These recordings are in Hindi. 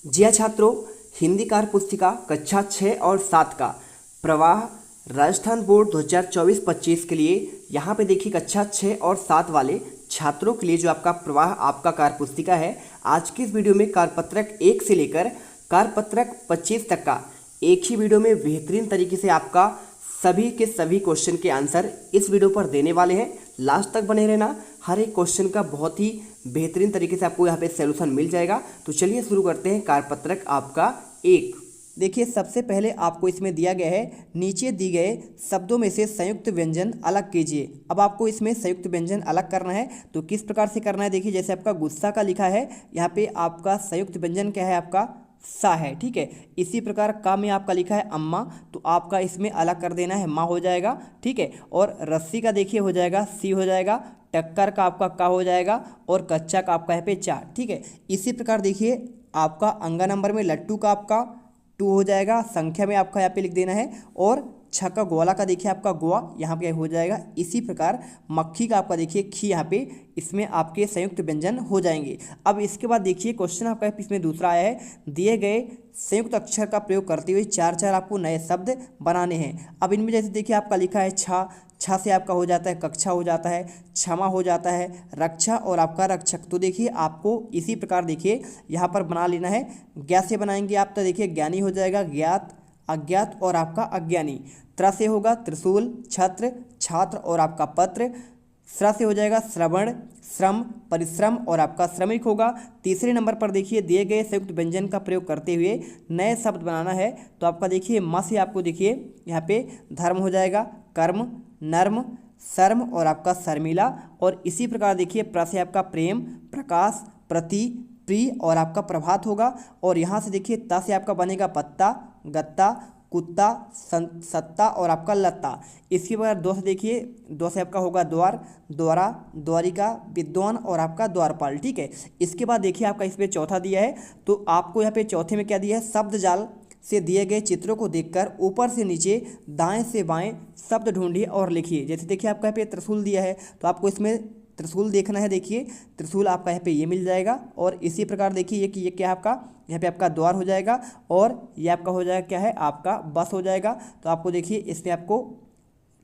जी हाँ छात्रों, हिंदी कार्य पुस्तिका कक्षा 6 और 7 का प्रवाह राजस्थान बोर्ड 2024-25 के लिए यहाँ पे देखिए कक्षा 6 और 7 वाले छात्रों के लिए जो आपका प्रवाह आपका कार्य पुस्तिका है, आज की इस वीडियो में कार्यपत्रक 1 से लेकर कार्यपत्रक 25 तक का एक ही वीडियो में बेहतरीन तरीके से आपका सभी के सभी क्वेश्चन के आंसर इस वीडियो पर देने वाले हैं। लास्ट तक बने रहना, हर एक क्वेश्चन का बहुत ही बेहतरीन तरीके से आपको यहाँ पे सॉल्यूशन मिल जाएगा। तो चलिए शुरू करते हैं कार्यपत्रक आपका 1। देखिए सबसे पहले आपको इसमें दिया गया है, नीचे दिए गए शब्दों में से संयुक्त व्यंजन अलग कीजिए। अब आपको इसमें संयुक्त व्यंजन अलग करना है, तो किस प्रकार से करना है देखिए, जैसे आपका गुस्सा का लिखा है, यहाँ पे आपका संयुक्त व्यंजन क्या है, आपका सा है, ठीक है। इसी प्रकार का में आपका लिखा है अम्मा, तो आपका इसमें अलग कर देना है, माँ हो जाएगा, ठीक है। और रस्सी का देखिए हो जाएगा सी हो जाएगा, टक्कर का आपका का हो जाएगा, और कच्चा का आपका यहाँ पे चा, ठीक है। इसी प्रकार देखिए आपका अंगा नंबर में लट्टू का आपका टू हो जाएगा, संख्या में आपका यहाँ पे लिख देना है, और छक्का गोला का देखिए आपका गोवा यहाँ पे हो जाएगा। इसी प्रकार मक्खी का आपका देखिए खी, यहाँ पे इसमें आपके संयुक्त व्यंजन हो जाएंगे। अब इसके बाद देखिए क्वेश्चन आपका इसमें दूसरा आया है, दिए गए संयुक्त अक्षर का प्रयोग करते हुए चार चार आपको नए शब्द बनाने हैं। अब इनमें जैसे देखिए आपका लिखा है छा, छा से आपका हो जाता है कक्षा हो जाता है, क्षमा हो जाता है, रक्षा और आपका रक्षक। तो देखिए आपको इसी प्रकार देखिए यहाँ पर बना लेना है। ज्ञा से बनाएंगे आप, तो देखिए ज्ञानी हो जाएगा, ज्ञात, अज्ञात और आपका अज्ञानी। त्र से होगा त्रिशूल, छत्र, छात्र और आपका पत्र। श्र से हो जाएगा श्रवण, श्रम, परिश्रम और आपका श्रमिक होगा। तीसरे नंबर पर देखिए दिए गए संयुक्त व्यंजन का प्रयोग करते हुए नए शब्द बनाना है, तो आपका देखिए म से आपको देखिए यहाँ पे धर्म हो जाएगा, कर्म, नर्म, शर्म और आपका शर्मिला। और इसी प्रकार देखिए प्र से आपका प्रेम, प्रकाश, प्रति, प्रिय और आपका प्रभात होगा। और यहाँ से देखिए ता से आपका बनेगा पत्ता, गत्ता, कुत्ता, सत्ता और आपका लत्ता। इसके बाद दो से देखिए, दो से आपका होगा द्वार, द्वारा, द्वारिका, विद्वान और आपका द्वारपाल, ठीक है। इसके बाद देखिए आपका इसमें चौथा दिया है, तो आपको यहाँ पे चौथे में क्या दिया है, शब्द जाल से दिए गए चित्रों को देखकर ऊपर से नीचे दाएं से बाएं शब्द ढूंढिए और लिखिए। जैसे देखिए आपका यहाँ पे त्रिशूल दिया है, तो आपको इसमें त्रिशूल देखना है, देखिए त्रिशूल आपका यहाँ पे ये मिल जाएगा। और इसी प्रकार देखिए ये कि ये क्या है आपका, यहाँ पे आपका द्वार हो जाएगा, और ये आपका हो जाएगा क्या है, आपका बस हो जाएगा। तो आपको देखिए इसमें आपको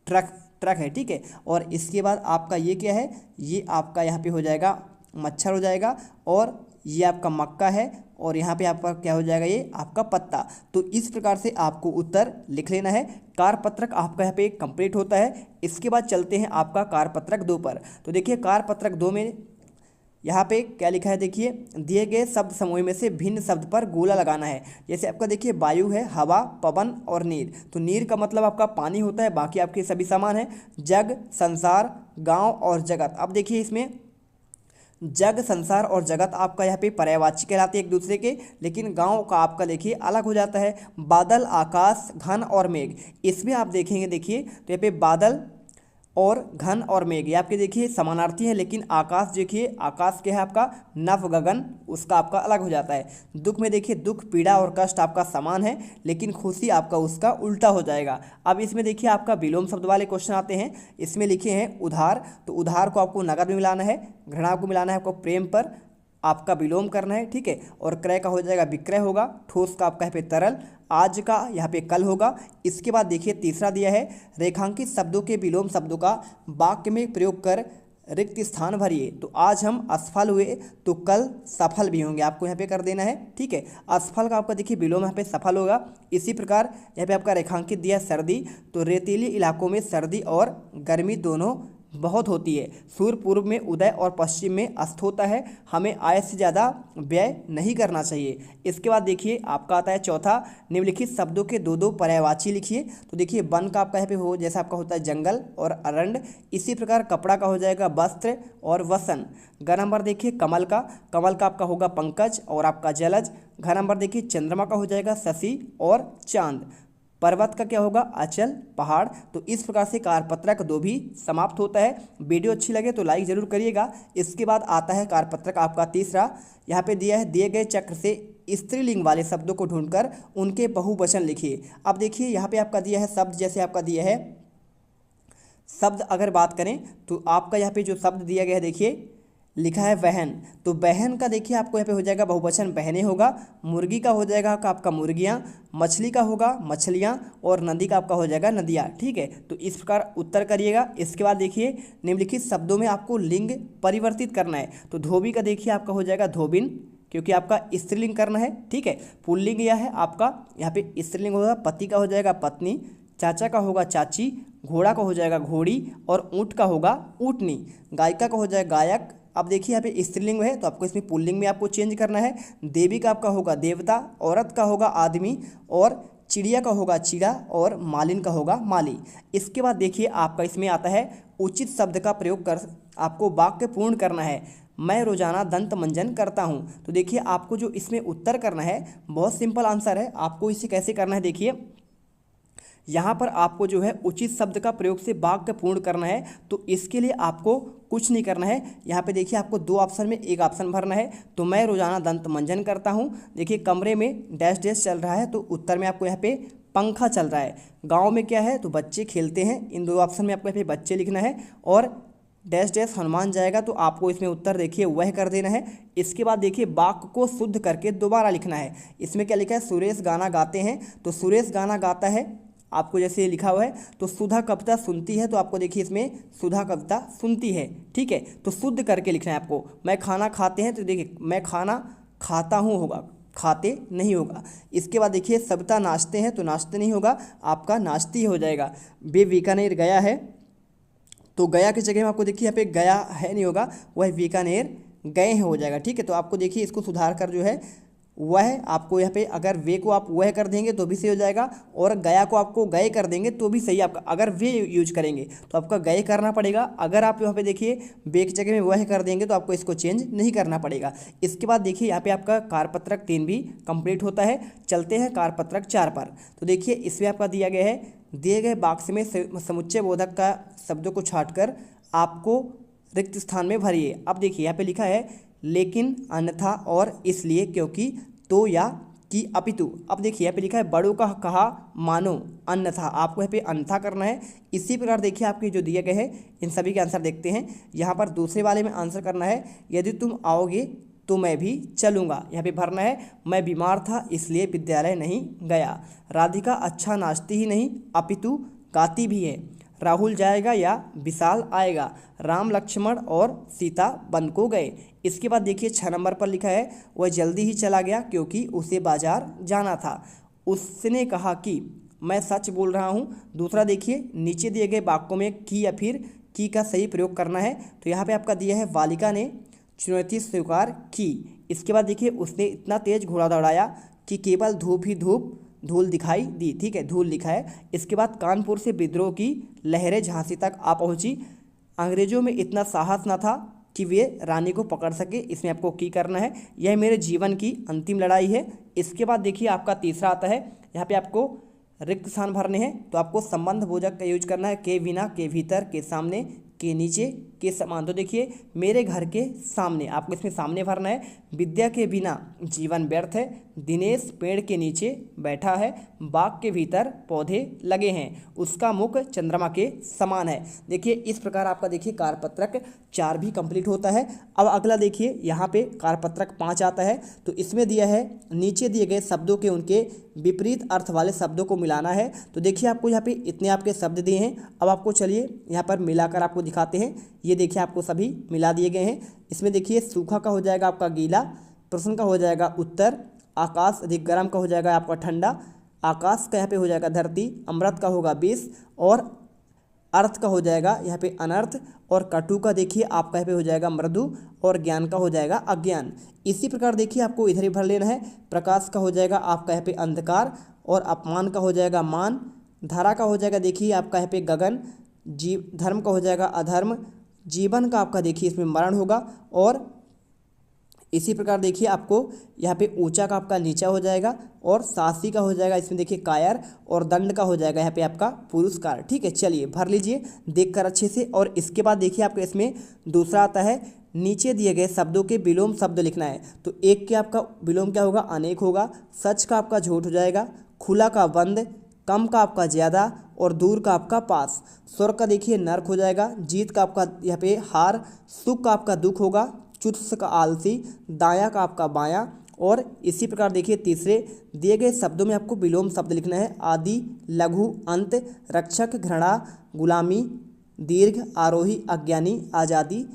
ट्रक, ट्रक है, ठीक है। और इसके बाद आपका ये क्या है, ये आपका यहाँ पे हो जाएगा मच्छर हो जाएगा, और ये आपका मक्का है, और यहाँ पे आपका क्या हो जाएगा, ये आपका पत्ता। तो इस प्रकार से आपको उत्तर लिख लेना है। कार्यपत्रक आपका यहाँ पे कंप्लीट होता है। इसके बाद चलते हैं आपका कार्यपत्रक 2 पर। तो देखिए कार्यपत्रक 2 में यहाँ पे क्या लिखा है, देखिए दिए गए शब्द समूह में से भिन्न शब्द पर गोला लगाना है। जैसे आपका देखिए वायु है, हवा, पवन और नीर। तो नीर का मतलब आपका पानी होता है, बाकी आपके सभी समान है। जग, संसार, गाँव और जगत। अब देखिए इसमें जग, संसार और जगत आपका यहाँ पे पर्यायवाची कहलाते हैं एक दूसरे के, लेकिन गांव का आपका देखिए अलग हो जाता है। बादल, आकाश, घन और मेघ, इसमें आप देखेंगे देखिए तो यहाँ पे बादल और घन और मेघ ये आपके देखिए समानार्थी है, लेकिन आकाश देखिए, आकाश क्या है आपका नभ गगन, उसका आपका अलग हो जाता है। दुख में देखिए दुख, पीड़ा और कष्ट आपका समान है, लेकिन खुशी आपका उसका उल्टा हो जाएगा। अब इसमें देखिए आपका विलोम शब्द वाले क्वेश्चन आते हैं। इसमें लिखे हैं उधार, तो उधार को आपको नगद में मिलाना है, घृणा को मिलाना है आपको प्रेम पर, आपका विलोम करना है, ठीक है। और क्रय का हो जाएगा विक्रय होगा, ठोस का आपका यहाँ पे तरल, आज का यहाँ पे कल होगा। इसके बाद देखिए तीसरा दिया है, रेखांकित शब्दों के विलोम शब्दों का वाक्य में प्रयोग कर रिक्त स्थान भरिए। तो आज हम असफल हुए, तो कल सफल भी होंगे, आपको यहाँ पे कर देना है, ठीक है। असफल का आपका देखिए विलोम यहाँ पे सफल होगा। इसी प्रकार यहाँ पे आपका रेखांकित दिया सर्दी, तो रेतीली इलाकों में सर्दी और गर्मी दोनों बहुत होती है। सूर्य पूर्व में उदय और पश्चिम में अस्त होता है, हमें आय से ज़्यादा व्यय नहीं करना चाहिए। इसके बाद देखिए आपका आता है चौथा, निम्नलिखित शब्दों के दो दो पर्यायवाची लिखिए। तो देखिए वन का आपका यहाँ पे हो, जैसा आपका होता है जंगल और अरण्य। इसी प्रकार कपड़ा का हो जाएगा वस्त्र और वसन। ग नंबर देखिए कमल का, कमल का आपका होगा पंकज और आपका जलज। घ नंबर देखिए चंद्रमा का हो जाएगा शशि और चांद। पर्वत का क्या होगा, अचल, पहाड़। तो इस प्रकार से कार्यपत्रक 2 भी समाप्त होता है। वीडियो अच्छी लगे तो लाइक ज़रूर करिएगा। इसके बाद आता है कार्यपत्रक आपका तीसरा, यहाँ पे दिया है, दिए गए चक्र से स्त्रीलिंग वाले शब्दों को ढूंढकर उनके बहुवचन लिखिए। अब देखिए यहाँ पे आपका दिया है शब्द, जैसे आपका दिया है शब्द, अगर बात करें तो आपका यहाँ पे जो शब्द दिया गया है देखिए लिखा है वहन, तो बहन का देखिए आपको यहाँ पे हो जाएगा बहुवचन बहनें होगा, मुर्गी का हो जाएगा आपका मुर्गियाँ, मछली का होगा मछलियाँ, और नदी का आपका हो जाएगा नदियाँ। ठीक है, तो इस प्रकार उत्तर करिएगा। इसके बाद देखिए निम्नलिखित शब्दों में आपको लिंग परिवर्तित करना है। तो धोबी का देखिए आपका हो जाएगा धोबिन, क्योंकि आपका स्त्रीलिंग करना है। ठीक है, पुल्लिंग यह है आपका, यहाँ पे स्त्रीलिंग होगा, पति का हो जाएगा पत्नी, चाचा का होगा चाची, घोड़ा का हो जाएगा घोड़ी, और ऊँट का होगा ऊँटनी, गायिका का हो जाएगा गायक। अब देखिए यहाँ पे स्त्रीलिंग है तो आपको इसमें पुल्लिंग में आपको चेंज करना है। देवी का आपका होगा देवता, औरत का होगा आदमी, और चिड़िया का होगा चिड़ा, और मालिन का होगा माली। इसके बाद देखिए आपका इसमें आता है उचित शब्द का प्रयोग कर आपको वाक्य पूर्ण करना है। मैं रोजाना दंत मंजन करता हूँ। तो देखिए आपको जो इसमें उत्तर करना है बहुत सिंपल आंसर है। आपको इसे कैसे करना है, देखिए यहाँ पर आपको जो है उचित शब्द का प्रयोग से वाक्य पूर्ण करना है। तो इसके लिए आपको कुछ नहीं करना है। यहाँ पे देखिए आपको दो ऑप्शन में एक ऑप्शन भरना है। तो मैं रोजाना दंत मंजन करता हूँ, देखिए कमरे में डैश डैश चल रहा है, तो उत्तर में आपको यहाँ पे पंखा चल रहा है। गाँव में क्या है, तो बच्चे खेलते हैं। इन दो ऑप्शन में आपको यहाँ पे बच्चे लिखना है, और डैश डैश हनुमान जाएगा, तो आपको इसमें उत्तर देखिए वह कर देना है। इसके बाद देखिए वाक्य को शुद्ध करके दोबारा लिखना है। इसमें क्या लिखा है, सुरेश गाना गाते हैं, तो सुरेश गाना गाता है आपको जैसे ये लिखा हुआ है। तो सुधा कविता सुनती है, तो आपको देखिए इसमें सुधा कविता सुनती है। ठीक है, तो शुद्ध करके लिखना है आपको। मैं खाना खाते हैं, तो देखिए मैं खाना खाता हूँ होगा, खाते नहीं होगा। इसके बाद देखिए सविता नाचते हैं, तो नाचते नहीं होगा, आपका नाचती हो जाएगा। वे बीकानेर गया है, तो गया की जगह में आपको देखिए यहाँ पे गया है नहीं होगा, वह बीकानेर गए हैं हो जाएगा। ठीक है, तो आपको देखिए इसको सुधार कर जो है वह आपको यहाँ पे अगर वे को आप वह कर देंगे तो भी सही हो जाएगा, और गया को आपको गए कर देंगे तो भी सही आपका। अगर वे यूज करेंगे तो आपका गए करना पड़ेगा। अगर आप यहाँ पे देखिए वे की जगह में वह कर देंगे तो आपको इसको चेंज नहीं करना पड़ेगा। इसके बाद देखिए यहाँ पे आपका कार्यपत्रक 3 भी कंप्लीट होता है। चलते हैं कार्यपत्रक 4 पर। तो देखिए इसमें आपका दिया गया है, दिए गए वाक्य में समुच्चय बोधक का शब्दों को छाँटकर आपको रिक्त स्थान में भरिए। अब देखिए यहाँ पे लिखा है लेकिन, अन्यथा, और इसलिए, क्योंकि, तो या कि अपितु। अब देखिए यहाँ पे लिखा है बड़ों का कहा मानो, अन्यथा, आपको यहाँ पे अन्यथा करना है। इसी प्रकार देखिए आपके जो दिए गए हैं इन सभी के आंसर देखते हैं। यहाँ पर दूसरे वाले में आंसर करना है, यदि तुम आओगे तो मैं भी चलूँगा। यहाँ पे भरना है मैं बीमार था इसलिए विद्यालय नहीं गया। राधिका अच्छा नाचती ही नहीं अपितु गाती भी है। राहुल जाएगा या विशाल आएगा। राम लक्ष्मण और सीता वन को गए। इसके बाद देखिए 6 नंबर पर लिखा है वह जल्दी ही चला गया क्योंकि उसे बाजार जाना था। उसने कहा कि मैं सच बोल रहा हूँ। दूसरा देखिए नीचे दिए गए वाक्यों में की या फिर की का सही प्रयोग करना है। तो यहाँ पे आपका दिया है बालिका ने चुनौती स्वीकार की। इसके बाद देखिए उसने इतना तेज घोड़ा दौड़ाया कि केवल धूप ही धूप धूल दिखाई दी। ठीक है, धूल लिखा है। इसके बाद कानपुर से विद्रोह की लहरें झांसी तक आ पहुंची। अंग्रेजों में इतना साहस न था कि वे रानी को पकड़ सके। इसमें आपको की करना है, यह मेरे जीवन की अंतिम लड़ाई है। इसके बाद देखिए आपका तीसरा आता है, यहाँ पे आपको रिक्त स्थान भरने हैं। तो आपको संबंध बोधक का यूज करना है, के बिना, के भीतर, के सामने, के नीचे, के समान। तो देखिए मेरे घर के सामने, आपको इसमें सामने भरना है। विद्या के बिना जीवन व्यर्थ है। दिनेश पेड़ के नीचे बैठा है। बाग के भीतर पौधे लगे हैं। उसका मुख चंद्रमा के समान है। देखिए इस प्रकार आपका देखिए कार्यपत्रक 4 भी कंप्लीट होता है। अब अगला देखिए यहाँ पे कार्यपत्रक 5 आता है। तो इसमें दिया है नीचे दिए गए शब्दों के उनके विपरीत अर्थ वाले शब्दों को मिलाना है। तो देखिए आपको यहाँ पे इतने आपके शब्द दिए हैं। अब आपको चलिए यहाँ पर मिलाकर आपको दिखाते हैं। ये देखिए आपको सभी मिला दिए गए हैं। इसमें देखिए सूखा का हो जाएगा आपका गीला, प्रश्न का हो जाएगा उत्तर, आकाश अधिक गर्म का हो जाएगा आपका ठंडा, आकाश का यहाँ पे हो जाएगा धरती, अमृत का होगा विष, और अर्थ का हो जाएगा यहाँ पे अनर्थ, और कटु का देखिए आपका यहाँ पे हो जाएगा मृदु, और ज्ञान का हो जाएगा अज्ञान। इसी प्रकार देखिए आपको इधर ही भर लेना है। प्रकाश का हो जाएगा आपका यहाँ पे अंधकार, और अपमान का हो जाएगा मान, धारा का हो जाएगा देखिए आपका यहाँ पे गगन, धर्म का हो जाएगा अधर्म, जीवन का आपका देखिए इसमें मरण होगा, और इसी प्रकार देखिए आपको यहाँ पे ऊंचा का आपका नीचा हो जाएगा, और साहसी का हो जाएगा इसमें देखिए कायर, और दंड का हो जाएगा यहाँ पे आपका पुरस्कार। ठीक है, चलिए भर लीजिए देखकर अच्छे से। और इसके बाद देखिए आपको इसमें दूसरा आता है, नीचे दिए गए शब्दों के विलोम शब्द लिखना है। तो एक के आपका विलोम क्या होगा, अनेक होगा। सच का आपका झूठ हो जाएगा, खुला का बंद, कम का आपका ज़्यादा, और दूर का आपका पास। स्वर्ग का देखिए नर्क हो जाएगा, जीत का आपका यहाँ पे हार, सुख का आपका दुख होगा, चुस्त का आलसी, दायां का आपका बायां। और इसी प्रकार देखिए तीसरे दिए गए शब्दों में आपको विलोम शब्द लिखना है। आदि, लघु, अंत, रक्षक, घृणा, गुलामी, दीर्घ, आरोही, अज्ञानी, आज़ादी,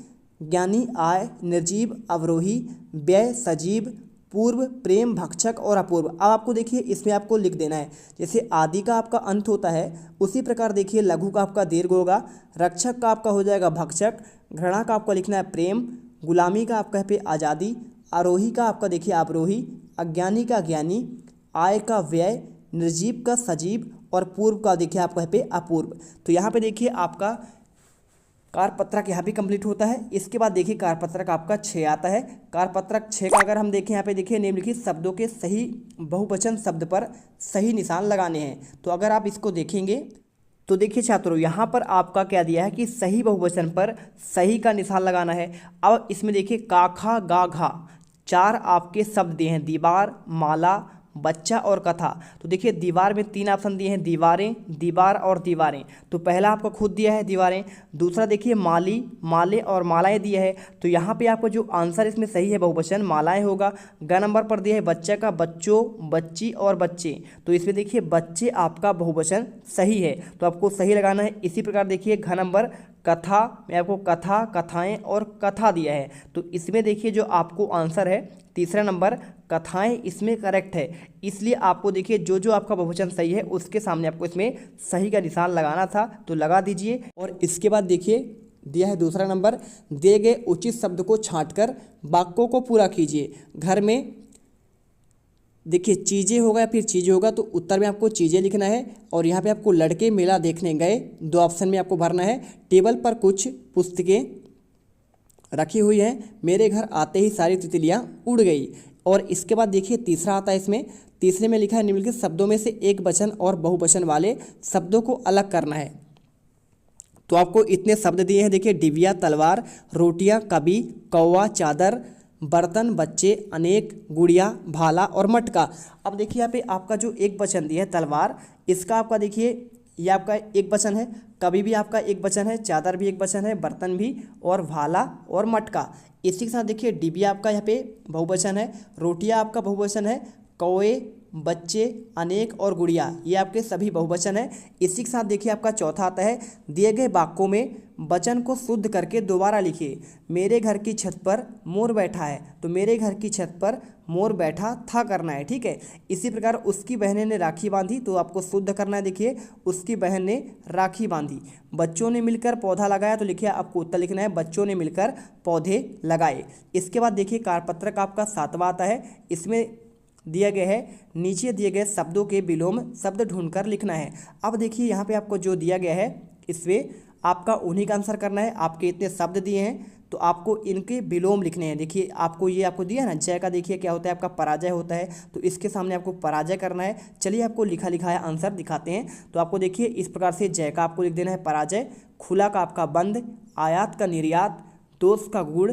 ज्ञानी, आय, निर्जीव, अवरोही, व्यय, सजीव, पूर्व, प्रेम, भक्षक और अपूर्व। अब आपको देखिए इसमें आपको लिख देना है, जैसे आदि का आपका अंत होता है उसी प्रकार देखिए लघु का आपका दीर्घ होगा, रक्षक का आपका हो जाएगा भक्षक, घृणा का आपका लिखना है प्रेम, गुलामी का आपका है पे आज़ादी, आरोही का आपका देखिए अवरोही, अज्ञानी का ज्ञानी, आय का व्यय, निर्जीव का सजीव और पूर्व का देखिए आपका है पे अपूर्व। तो यहाँ पे देखिए आपका कारपत्रक यहाँ भी कंप्लीट होता है। इसके बाद देखिए कारपत्रक आपका 6 आता है। कारपत्रक 6 का अगर हम देखें यहाँ पे देखिए निम्नलिखित शब्दों के सही बहुवचन शब्द पर सही निशान लगाने हैं। तो अगर आप इसको देखेंगे तो देखिए छात्रों यहाँ पर आपका क्या दिया है कि सही बहुवचन पर सही का निशान लगाना है। अब इसमें देखिए का, खा, गा, घा 4 आपके शब्द दिए हैं, दीवार, माला, बच्चा और कथा। तो देखिए दीवार में 3 ऑप्शन दिए हैं, दीवारें, दीवार और दीवारें। तो पहला आपको खुद दिया है दीवारें। दूसरा देखिए माली, माले और मालाएं दिया है। तो यहाँ पे आपको जो आंसर इसमें सही है बहुवचन मालाएं होगा। ग नंबर पर दिया है बच्चा का बच्चों, बच्ची और बच्चे। तो इसमें देखिए बच्चे आपका बहुवचन सही है, तो आपको सही लगाना है। इसी प्रकार देखिए घ नंबर कथा में आपको कथा, कथाएं और कथा दिया है। तो इसमें देखिए जो आपको आंसर है तीसरा नंबर कथाएं इसमें करेक्ट है। इसलिए आपको देखिए जो जो आपका बहुवचन सही है उसके सामने आपको इसमें सही का निशान लगाना था, तो लगा दीजिए। और इसके बाद देखिए दिया है दूसरा नंबर, दिए गए उचित शब्द को छांटकर वाक्यों को पूरा कीजिए। घर में देखिए चीज़ें होगा या फिर चीज़ होगा, तो उत्तर में आपको चीज़ें लिखना है। और यहाँ पे आपको लड़के मेला देखने गए 2 ऑप्शन में आपको भरना है। टेबल पर कुछ पुस्तकें रखी हुई हैं, मेरे घर आते ही सारी तितलियाँ उड़ गई। और इसके बाद देखिए तीसरा आता है, इसमें तीसरे में लिखा है निम्नलिखित शब्दों में से एक वचन और बहुवचन वाले शब्दों को अलग करना है। तो आपको इतने शब्द दिए हैं देखिए, डिबिया, तलवार, रोटियां, कवि, कौवा, चादर, बर्तन, बच्चे, अनेक, गुड़िया, भाला और मटका। अब देखिए यहाँ पे आपका जो एक वचन दिया है तलवार, इसका आपका देखिए ये आपका एक वचन है, कवि भी आपका एक वचन है, चादर भी एक वचन है, बर्तन भी और भाला और मटका। इसी के साथ देखिए डिबिया आपका यहाँ पे बहुवचन है, रोटियां आपका बहुवचन है, कौवे, बच्चे, अनेक और गुड़िया ये आपके सभी बहुवचन है। इसी के साथ देखिए आपका चौथा आता है, दिए गए वाक्यों में वचन को शुद्ध करके दोबारा लिखिए। मेरे घर की छत पर मोर बैठा है, तो मेरे घर की छत पर मोर बैठा था करना है, ठीक है। इसी प्रकार उसकी बहनें ने राखी बांधी, तो आपको शुद्ध करना है। देखिए उसकी बहन ने राखी बांधी। बच्चों ने मिलकर पौधा लगाया, तो लिखिए आपको उत्तर लिखना है बच्चों ने मिलकर पौधे लगाए। इसके बाद देखिए कारपत्रक आपका 7वां आता है। इसमें दिया गया है नीचे दिए गए शब्दों के विलोम शब्द ढूंढकर लिखना है। अब देखिए यहाँ पे आपको जो दिया गया है इसमें आपका उन्हीं का आंसर करना है। आपके इतने शब्द दिए हैं तो आपको इनके विलोम लिखने हैं। देखिए आपको ये आपको दिया है ना, जय का देखिए क्या होता है आपका पराजय होता है, तो इसके सामने आपको पराजय करना है। चलिए आपको लिखा लिखाया आंसर दिखाते हैं। तो आपको देखिए इस प्रकार से जय का आपको लिख देना है पराजय, खुला का आपका बंद, आयात का निर्यात, दोष का गुड़,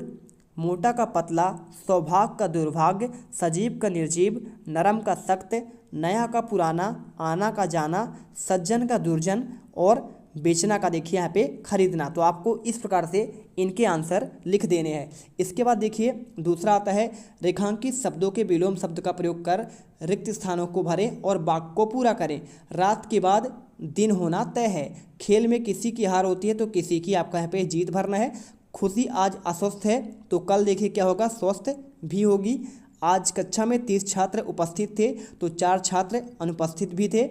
मोटा का पतला, सौभाग्य का दुर्भाग्य, सजीव का निर्जीव, नरम का सख्त, नया का पुराना, आना का जाना, सज्जन का दुर्जन और बेचना का देखिए यहाँ पे खरीदना। तो आपको इस प्रकार से इनके आंसर लिख देने हैं। इसके बाद देखिए दूसरा आता है, रेखांकित शब्दों के विलोम शब्द का प्रयोग कर रिक्त स्थानों को भरें और वाक्य को पूरा करें। रात के बाद दिन होना तय है, खेल में किसी की हार होती है तो किसी की आपका यहाँ पे जीत भरना है। खुशी आज अस्वस्थ है, तो कल देखिए क्या होगा स्वस्थ भी होगी। आज कक्षा में 30 छात्र उपस्थित थे, तो 4 छात्र अनुपस्थित भी थे।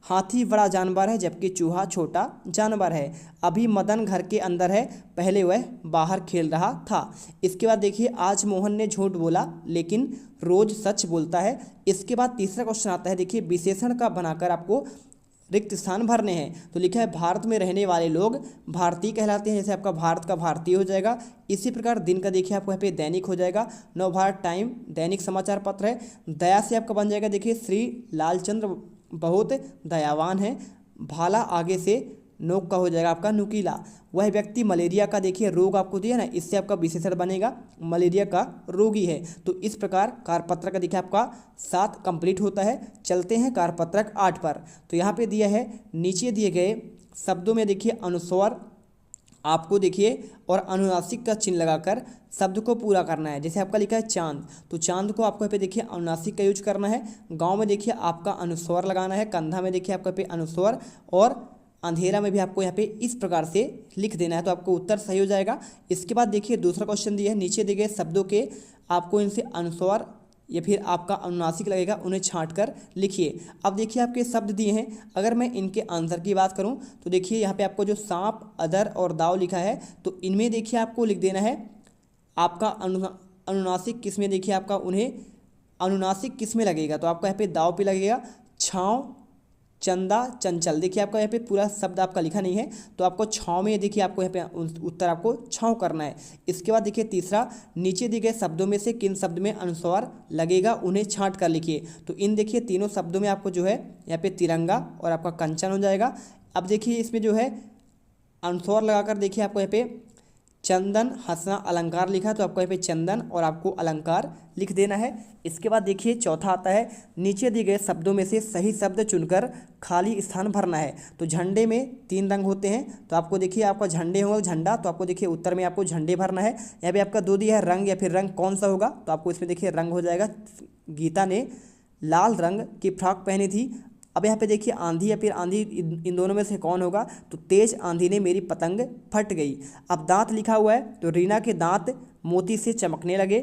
हाथी बड़ा जानवर है जबकि चूहा छोटा जानवर है। अभी मदन घर के अंदर है, पहले वह बाहर खेल रहा था। इसके बाद देखिए आज मोहन ने झूठ बोला लेकिन रोज सच बोलता है। इसके बाद तीसरा क्वेश्चन आता है, देखिए विशेषण का बनाकर आपको रिक्त स्थान भरने हैं। तो लिखा है भारत में रहने वाले लोग भारतीय कहलाते हैं, जैसे आपका भारत का भारतीय हो जाएगा। इसी प्रकार दिन का देखिए आपको यहाँ पे दैनिक हो जाएगा, नवभारत टाइम दैनिक समाचार पत्र है। दया से आपका बन जाएगा देखिए श्री लालचंद्र बहुत दयावान है। भाला आगे से नोक का हो जाएगा आपका नुकीला। वह व्यक्ति मलेरिया का देखिए रोग आपको दिया ना, इससे आपका विशेषण बनेगा मलेरिया का रोगी है। तो इस प्रकार कारपत्रक का देखिए आपका 7 कंप्लीट होता है। चलते हैं कारपत्रक 8 पर। तो यहाँ पे दिया है नीचे दिए गए शब्दों में देखिए अनुस्वर आपको देखिए और अनुनासिक का चिन्ह लगाकर शब्द को पूरा करना है। जैसे आपका लिखा है चांद, तो चांद को आपको यहाँ पे देखिए अनुनासिक का यूज करना है। गांव में देखिए आपका अनुस्वर लगाना है, कंधा में देखिए आपको यहाँ पे अनुस्वर, और अंधेरा में भी आपको यहाँ पे इस प्रकार से लिख देना है, तो आपको उत्तर सही हो जाएगा। इसके बाद देखिए दूसरा क्वेश्चन दिया है, नीचे दिए गए शब्दों के आपको इनसे अनुस्वर या फिर आपका अनुनासिक लगेगा, उन्हें छांट कर लिखिए। अब देखिए आपके शब्द दिए हैं, अगर मैं इनके आंसर की बात करूं तो देखिए यहाँ पे आपको जो सांप, अदर और दाव लिखा है, तो इनमें देखिए आपको लिख देना है आपका अनुनासिक किस में, देखिए आपका उन्हें अनुनासिक किस में लगेगा, तो आपका यहाँ पे दाव पे लगेगा। छाँव, चंदा, चंचल, देखिए आपका यहाँ पे पूरा शब्द आपका लिखा नहीं है, तो आपको छाँव में देखिए आपको यहाँ पे उत्तर आपको छाँव करना है। इसके बाद देखिए तीसरा, नीचे दिए गए शब्दों में से किन शब्द में अनुस्वार लगेगा उन्हें छांट कर लिखिए। तो इन देखिए तीनों शब्दों में आपको जो है यहाँ पे तिरंगा और आपका कंचन हो जाएगा। अब देखिए इसमें जो है अनुस्वार लगाकर देखिए आपको यहाँ पे चंदन, हंसना, अलंकार लिखा है, तो आपको यहाँ पे चंदन और आपको अलंकार लिख देना है। इसके बाद देखिए चौथा आता है, नीचे दिए गए शब्दों में से सही शब्द चुनकर खाली स्थान भरना है। तो झंडे में 3 रंग होते हैं, तो आपको देखिए आपका झंडे होगा झंडा, तो आपको देखिए उत्तर में आपको झंडे भरना है। यहाँ पे आपका 2 दिया है रंग या फिर रंग कौन सा होगा, तो आपको इसमें देखिए रंग हो जाएगा। गीता ने लाल रंग की फ्रॉक पहनी थी। अब यहाँ पे देखिए आंधी या फिर आंधी, इन दोनों में से कौन होगा, तो तेज आंधी ने मेरी पतंग फट गई। अब दांत लिखा हुआ है, तो रीना के दांत मोती से चमकने लगे।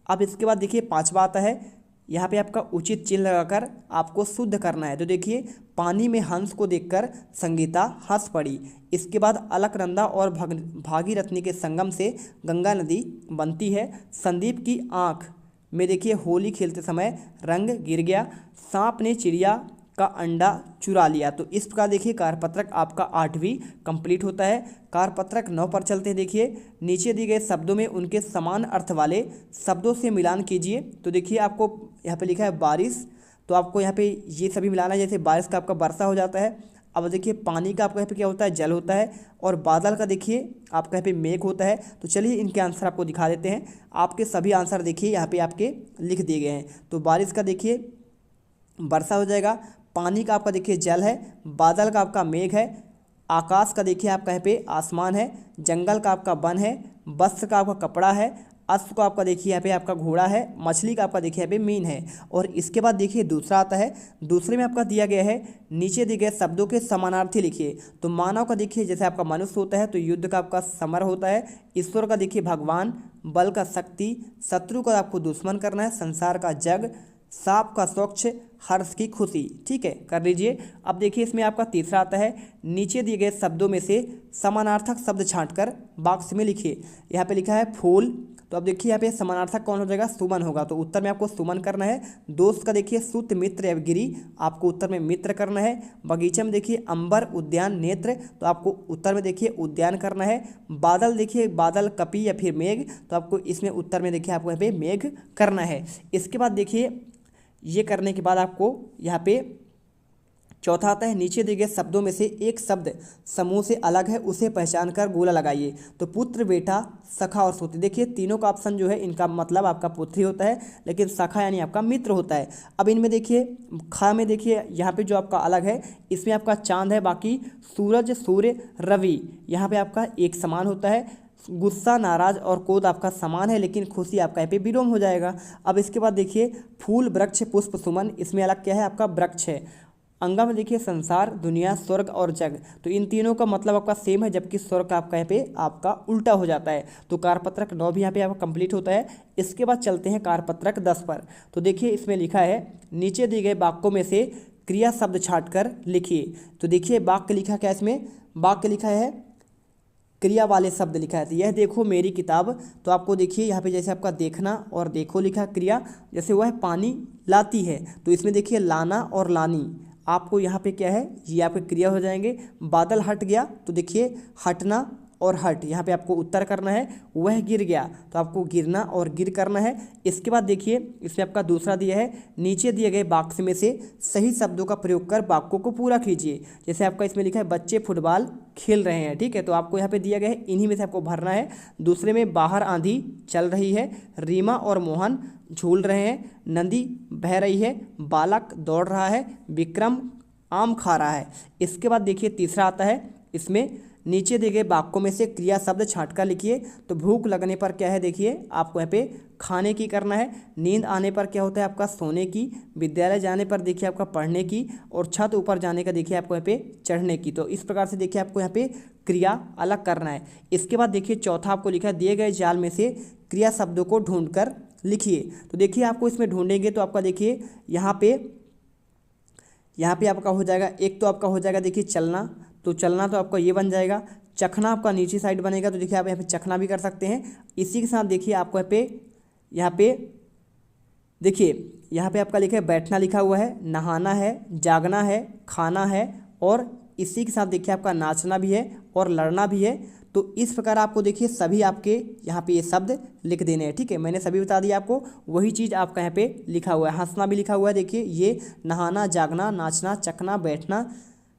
अब इसके बाद देखिए पांचवा आता है, यहाँ पे आपका उचित चिन्ह लगाकर आपको शुद्ध करना है। तो देखिए पानी में हंस को देखकर संगीता हंस पड़ी। इसके बाद अलकनंदा और भागीरथनी के संगम से गंगा नदी बनती है। संदीप की आँख में देखिए होली खेलते समय रंग गिर गया। सांप ने चिड़िया का अंडा चुरा लिया। तो इस प्रकार देखिए कार्यपत्रक आपका 8वीं कंप्लीट होता है। कार्यपत्रक 9 पर चलते हैं। देखिए नीचे दिए गए शब्दों में उनके समान अर्थ वाले शब्दों से मिलान कीजिए। तो देखिए आपको यहाँ पे लिखा है बारिश, तो आपको यहाँ पे ये सभी मिलाना है। जैसे बारिश का आपका वर्षा हो जाता है। अब देखिए पानी का आपका यहाँ पे क्या होता है, जल होता है, और बादल का देखिए आपका यहाँ पे मेघ होता है। तो चलिए इनके आंसर आपको दिखा देते हैं। आपके सभी आंसर देखिए यहाँ पे आपके लिख दिए गए हैं। तो बारिश का देखिए वर्षा हो जाएगा, पानी का आपका देखिए जल है, बादल का आपका मेघ है, आकाश का देखिए आपका यहाँ पे आसमान है, जंगल का आपका वन है, वस्त्र का आपका कपड़ा है, अश्व का आपका देखिए यहाँ पे आपका घोड़ा है, मछली का आपका देखिए यहाँ पे मीन है। और इसके बाद देखिए दूसरा आता है, दूसरे में आपका दिया गया है नीचे दिए गए शब्दों के समानार्थी लिखिए। तो मानव का देखिए जैसे आपका मनुष्य होता है, तो युद्ध का आपका समर होता है। ईश्वर का देखिए भगवान, बल का शक्ति, शत्रु का आपको दुश्मन करना है, संसार का जग, सांप का स्वच्छ, हर्ष की खुशी। ठीक है, कर लीजिए। अब देखिए इसमें आपका तीसरा आता है, नीचे दिए गए शब्दों में से समानार्थक शब्द छांटकर बॉक्स में लिखिए। यहाँ पे लिखा है फूल, तो अब देखिए यहाँ पे समानार्थक कौन हो जाएगा, सुमन होगा, तो उत्तर में आपको सुमन करना है। दोस्त का देखिए सुत, मित्र या गिरी, आपको उत्तर में मित्र करना है। बगीचे में देखिए अंबर, उद्यान, नेत्र, तो आपको उत्तर में देखिए उद्यान करना है। बादल देखिए बादल, कपी या फिर मेघ, तो आपको इसमें उत्तर में देखिए आपको यहाँ पे मेघ करना है। इसके बाद देखिए ये करने के बाद आपको यहाँ पे चौथा आता है, नीचे दिए गए शब्दों में से एक शब्द समूह से अलग है, उसे पहचान कर गोला लगाइए। तो पुत्र, बेटा, सखा और सूत्र, देखिए तीनों का ऑप्शन जो है इनका मतलब आपका पुत्री होता है, लेकिन सखा यानी आपका मित्र होता है। अब इनमें देखिए खा में देखिए यहाँ पे जो आपका अलग है, इसमें आपका चांद है, बाकी सूरज, सूर्य, रवि यहाँ पे आपका एक समान होता है। गुस्सा, नाराज और क्रोध आपका समान है, लेकिन खुशी आपका यहाँ पे विलोम हो जाएगा। अब इसके बाद देखिए फूल, वृक्ष, पुष्प, सुमन, इसमें अलग क्या है, आपका वृक्ष है। अंगा में देखिए संसार, दुनिया, स्वर्ग और जग, तो इन तीनों का मतलब आपका सेम है, जबकि स्वर्ग आपका यहाँ पे आपका उल्टा हो जाता है। तो कार्यपत्रक 9 भी यहाँ पे आपका कंप्लीट होता है। इसके बाद चलते हैं कार्यपत्रक 10 पर। तो देखिए इसमें लिखा है, नीचे दिए गए वाक्यों में से क्रिया शब्द छाँट कर लिखिए। तो देखिए वाक्य लिखा क्या, इसमें वाक्य लिखा है क्रिया वाले शब्द लिखा है। तो यह देखो मेरी किताब, तो आपको देखिए यहाँ पे जैसे आपका देखना और देखो लिखा क्रिया, जैसे वह पानी लाती है, तो इसमें देखिए लाना और लानी, आपको यहाँ पे क्या है, ये आपके क्रिया हो जाएंगे। बादल हट गया, तो देखिए हटना और हट, यहाँ पे आपको उत्तर करना है। वह गिर गया, तो आपको गिरना और गिर करना है। इसके बाद देखिए इसमें आपका दूसरा दिया है, नीचे दिए गए वाक्य में से सही शब्दों का प्रयोग कर वाक्यों को पूरा कीजिए। जैसे आपका इसमें लिखा है बच्चे फुटबॉल खेल रहे हैं, ठीक है, तो आपको यहाँ पे दिया गया है, इन्हीं में से आपको भरना है। दूसरे में बाहर आंधी चल रही है, रीमा और मोहन झूल रहे हैं, नदी बह रही है, बालक दौड़ रहा है, विक्रम आम खा रहा है। इसके बाद देखिए तीसरा आता है, इसमें नीचे दिए गए वाक्यों में से क्रिया शब्द छांटकर लिखिए। तो भूख लगने पर क्या है, देखिए आपको यहाँ पे खाने की करना है। नींद आने पर क्या होता है आपका सोने की। विद्यालय जाने पर देखिए आपका पढ़ने की। और छत ऊपर जाने का देखिए आपको यहाँ पे चढ़ने की। तो इस प्रकार से देखिए आपको यहाँ पे क्रिया अलग करना है। इसके बाद देखिए चौथा आपको लिखा है दिए गए जाल में से क्रिया शब्दों को ढूंढकर लिखिए। तो देखिए आपको इसमें ढूंढेंगे तो आपका देखिए यहाँ पे आपका हो जाएगा, एक तो आपका हो जाएगा देखिए चलना। तो चलना तो आपका ये बन जाएगा। चखना आपका नीचे साइड बनेगा। तो देखिए आप यहाँ पे चखना भी कर सकते हैं। इसी के साथ देखिए आपको यहाँ पे देखिए यहाँ पे आपका लिखा है बैठना लिखा हुआ है, नहाना है, जागना है, खाना है और इसी के साथ देखिए आपका नाचना भी है और लड़ना भी है। तो इस प्रकार आपको देखिए सभी आपके यहाँ पे ये शब्द लिख देने हैं। ठीक है, मैंने सभी बता दिया आपको। वही चीज़ आपका यहाँ पे लिखा हुआ है, हंसना भी लिखा हुआ है। देखिए ये नहाना, जागना, नाचना, चखना, बैठना,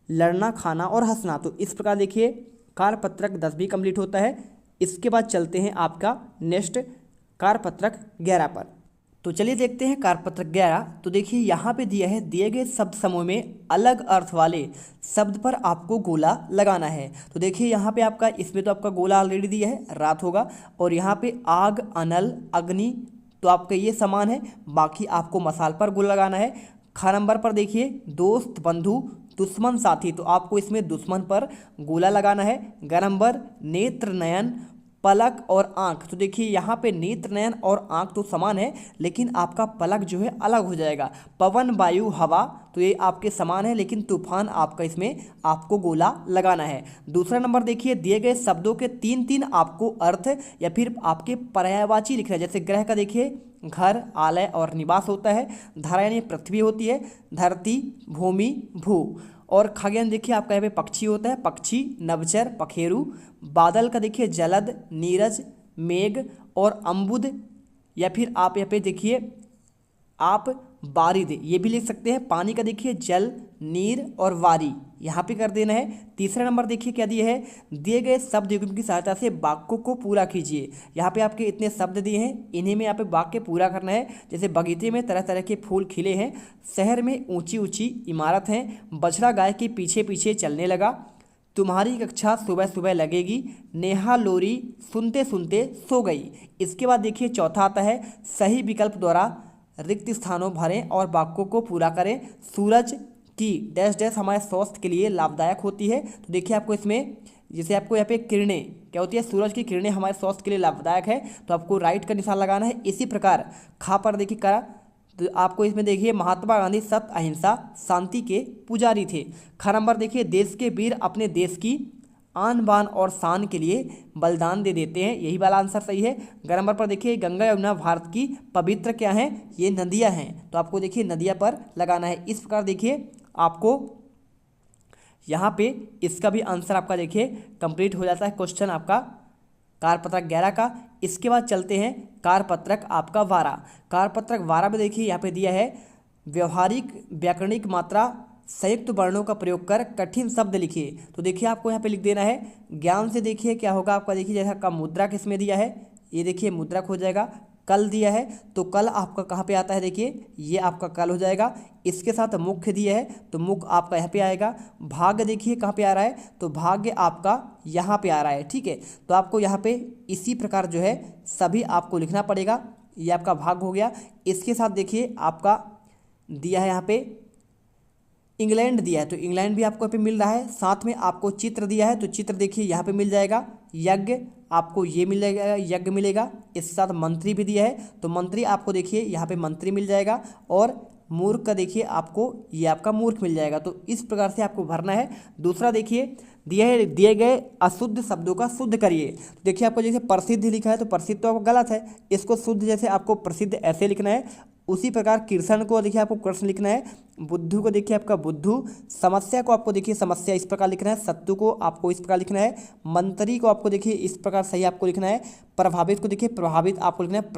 लड़ना, खाना और हंसना। तो इस प्रकार देखिए कार्यपत्रक 10 भी कंप्लीट होता है। इसके बाद चलते हैं आपका नेक्स्ट कार्यपत्रक 11 पर। तो चलिए देखते हैं कार्यपत्रक 11। तो देखिए यहाँ पे दिया है दिए गए शब्द समूह में अलग अर्थ वाले शब्द पर आपको गोला लगाना है। तो देखिए यहाँ पे आपका इसमें तो आपका गोला ऑलरेडी दिया है, रात होगा। और यहाँ पे आग, अनल, अग्नि तो आपका ये समान है। बाकी आपको मसाल पर गोला लगाना है। ख नंबर पर देखिए दोस्त, बंधु, दुश्मन, साथी। तो आपको इसमें दुश्मन पर गोला लगाना है। ग नंबर नेत्र, नयन, पलक और आँख। तो देखिए यहाँ पे नेत्र, नयन और आँख तो समान है, लेकिन आपका पलक जो है अलग हो जाएगा। पवन, वायु, हवा तो ये आपके समान है, लेकिन तूफान आपका इसमें आपको गोला लगाना है। दूसरा नंबर देखिए दिए गए शब्दों के 3-3 आपको अर्थ या फिर आपके पर्यायवाची लिखना है। जैसे ग्रह का देखिए घर, आलय और निवास होता है। धरा यानी पृथ्वी होती है। धरती, भूमि, भू। और खगेन देखिए आपका यहाँ पे पक्षी होता है, पक्षी, नवचर, पखेरु। बादल का देखिए जलद, नीरज, मेघ और अम्बुद या फिर आप यहाँ पे देखिए आप बारिद ये भी लिख सकते हैं। पानी का देखिए जल, नीर और वारी यहाँ पे कर देना है। तीसरा नंबर देखिए क्या दिए है, दिए गए शब्द युग्म की सहायता से वाक्यों को पूरा कीजिए। यहाँ पे आपके इतने शब्द दिए हैं, इन्हीं में यहाँ पे वाक्य पूरा करना है। जैसे बगीचे में तरह तरह के फूल खिले हैं, शहर में ऊंची ऊंची इमारत है, बछड़ा गाय के पीछे पीछे चलने लगा, तुम्हारी कक्षा सुबह सुबह लगेगी, नेहा लोरी सुनते सुनते सो गई। इसके बाद देखिए चौथा आता है सही विकल्प द्वारा रिक्त स्थानों भरें और वाक्यों को पूरा करें। सूरज की डैश डैश हमारे स्वास्थ्य के लिए लाभदायक होती है। तो देखिए आपको इसमें जैसे आपको यहाँ पे किरणें क्या होती है, सूरज की किरणें हमारे स्वास्थ्य के लिए लाभदायक है, तो आपको राइट का निशान लगाना है। इसी प्रकार खा पर देखिए करा, तो आपको इसमें देखिए महात्मा गांधी सत्य, अहिंसा, शांति के पुजारी थे। ख नंबर देखिए देश के वीर अपने देश की आन बान और शान के लिए बलिदान दे देते हैं, यही वाला आंसर सही है। ग नंबर पर देखिए गंगा यमुना भारत की पवित्र क्या हैं, ये नदियां हैं, तो आपको देखिए नदियां पर लगाना है। इस प्रकार देखिए आपको यहाँ पे इसका भी आंसर आपका देखिए कंप्लीट हो जाता है क्वेश्चन आपका कार्यपत्रक 11 का। इसके बाद चलते हैं कार्यपत्रक आपका 12। कार्यपत्रक 12 में देखिए यहाँ पे दिया है व्यवहारिक व्याकरणिक मात्रा संयुक्त वर्णों का प्रयोग कर कठिन शब्द लिखिए। तो देखिए आपको यहाँ पे लिख देना है ज्ञान से। देखिए क्या होगा आपका, देखिए जैसा आपका मुद्रा किसमें दिया है, ये देखिए मुद्रक हो जाएगा। कल दिया है तो कल आपका कहाँ पे आता है, देखिए ये आपका कल हो जाएगा। इसके साथ मुख्य दिया है तो मुख्य आपका यहाँ पे आएगा। भाग्य देखिए कहाँ पे आ रहा है, तो भाग्य आपका यहाँ पे आ रहा है। ठीक है, तो आपको यहाँ पे इसी प्रकार जो है सभी आपको लिखना पड़ेगा। ये आपका भाग हो गया। इसके साथ देखिए आपका दिया है यहाँ पे इंग्लैंड दिया है, तो इंग्लैंड भी आपको यहाँ पे मिल रहा है। साथ में आपको चित्र दिया है, तो चित्र देखिए यहाँ पे मिल जाएगा। यज्ञ आपको ये मिल जाएगा, यज्ञ मिलेगा। इसके साथ मंत्री भी दिया है, तो मंत्री आपको देखिए यहाँ पे मंत्री मिल जाएगा। और मूर्ख का देखिए आपको ये आपका मूर्ख मिल जाएगा। तो इस प्रकार से आपको भरना है। दूसरा देखिए दिया है दिए गए अशुद्ध शब्दों का शुद्ध करिए। तो देखिए आपको जैसे प्रसिद्ध लिखा है, तो प्रसिद्ध तो आपको गलत है, इसको शुद्ध जैसे आपको प्रसिद्ध ऐसे लिखना है। उसी प्रकार कृष्ण को देखिए आपको कृष्ण लिखना है। बुद्धू को देखिए आपका बुद्धू। समस्या को आपको देखिए समस्या इस प्रकार लिखना है। सत्तू को आपको इस प्रकार लिखना है। मंत्री को आपको देखिए इस प्रकार सही आपको लिखना है। प्रभावित को देखिए प्रभावित आपको लिखना है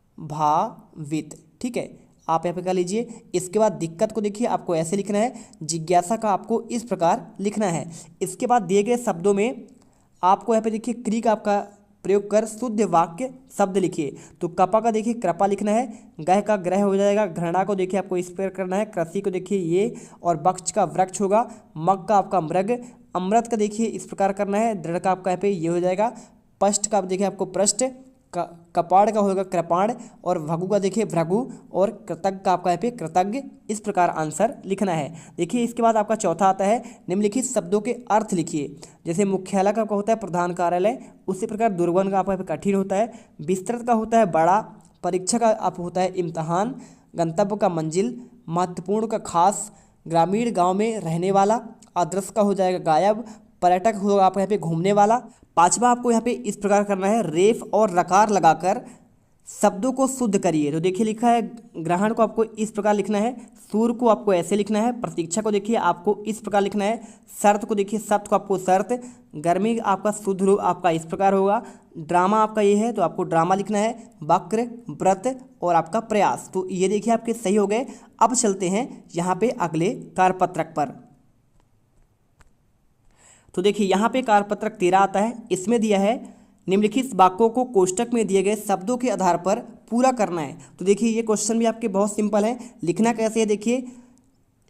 प्रभावित। ठीक है, आप यहाँ पे कर लीजिए। इसके बाद दिक्कत को देखिए आपको ऐसे लिखना है। जिज्ञासा का आपको इस प्रकार लिखना है। इसके बाद दिए गए शब्दों में आपको यहाँ पे देखिए क्री का आपका प्रयोग कर शुद्ध वाक्य शब्द लिखिए। तो कपा का देखिए कृपा लिखना है। गह का ग्रह हो जाएगा। घृणा को देखिए आपको इस प्रकार करना है। कृषि को देखिए ये, और वृक्ष का वृक्ष होगा। मग का आपका मृग, अमृत का देखिए इस प्रकार करना है, दृढ़ का आपका यहाँ पे ये हो जाएगा, पष्ट का देखिए आपको पृष्ठ, कपाड़ का होगा कृपाण, और भृगु का देखिए भृगु, और कृतज्ञ का आपका यहाँ पे कृतज्ञ। इस प्रकार आंसर लिखना है। देखिए इसके बाद आपका चौथा आता है निम्नलिखित शब्दों के अर्थ लिखिए। जैसे मुख्यालय का होता है प्रधान कार्यालय, उसी प्रकार दुर्गम का आपका यहाँ पे कठिन होता है, विस्तृत का होता है बड़ा, परीक्षा का आप होता है इम्तहान, गंतव्य का मंजिल, महत्वपूर्ण का खास, ग्रामीण गांव में रहने वाला, अदृश्य का हो जाएगा गायब, पर्यटक होगा आपको यहाँ पे घूमने वाला। पांचवा आपको यहाँ पे इस प्रकार करना है, रेफ और रकार लगाकर शब्दों को शुद्ध करिए। तो देखिए लिखा है ग्रहण को आपको इस प्रकार लिखना है, सूर्य को आपको ऐसे लिखना है, प्रतीक्षा को देखिए आपको इस प्रकार लिखना है, शर्त को देखिए सत्य को आपको शर्त, गर्मी आपका शुद्ध रूप आपका इस प्रकार होगा, ड्रामा आपका ये है तो आपको ड्रामा लिखना है, वक्र, व्रत और आपका प्रयास। तो ये देखिए आपके सही हो गए। अब चलते हैं यहाँ पे अगले कारपत्रक पर। तो देखिए यहाँ पे कारपत्रक 13 आता है, इसमें दिया है निम्नलिखित वाक्यों को कोष्टक में दिए गए शब्दों के आधार पर पूरा करना है। तो देखिए ये क्वेश्चन भी आपके बहुत सिंपल है, लिखना कैसे है देखिए,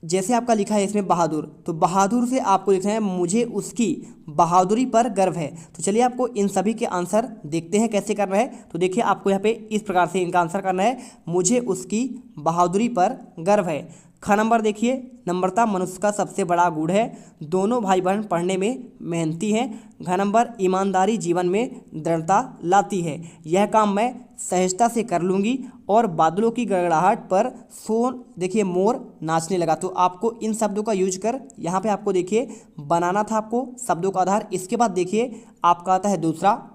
जैसे आपका लिखा है इसमें बहादुर, तो बहादुर से आपको लिखना है मुझे उसकी बहादुरी पर गर्व है। तो चलिए आपको इन सभी के आंसर देखते हैं कैसे करना है। तो देखिए आपको यहाँ पे इस प्रकार से इनका आंसर करना है, मुझे उसकी बहादुरी पर गर्व है। ख नंबर देखिए, नम्रता मनुष्य का सबसे बड़ा गुण है, दोनों भाई बहन पढ़ने में मेहनती हैं। घ नंबर, ईमानदारी जीवन में दृढ़ता लाती है, यह काम मैं सहजता से कर लूँगी। और बादलों की गड़गड़ाहट पर सोन देखिए मोर नाचने लगा। तो आपको इन शब्दों का यूज कर यहाँ पे आपको देखिए बनाना था आपको शब्दों का आधार। इसके बाद देखिए आपका आता है दूसरा,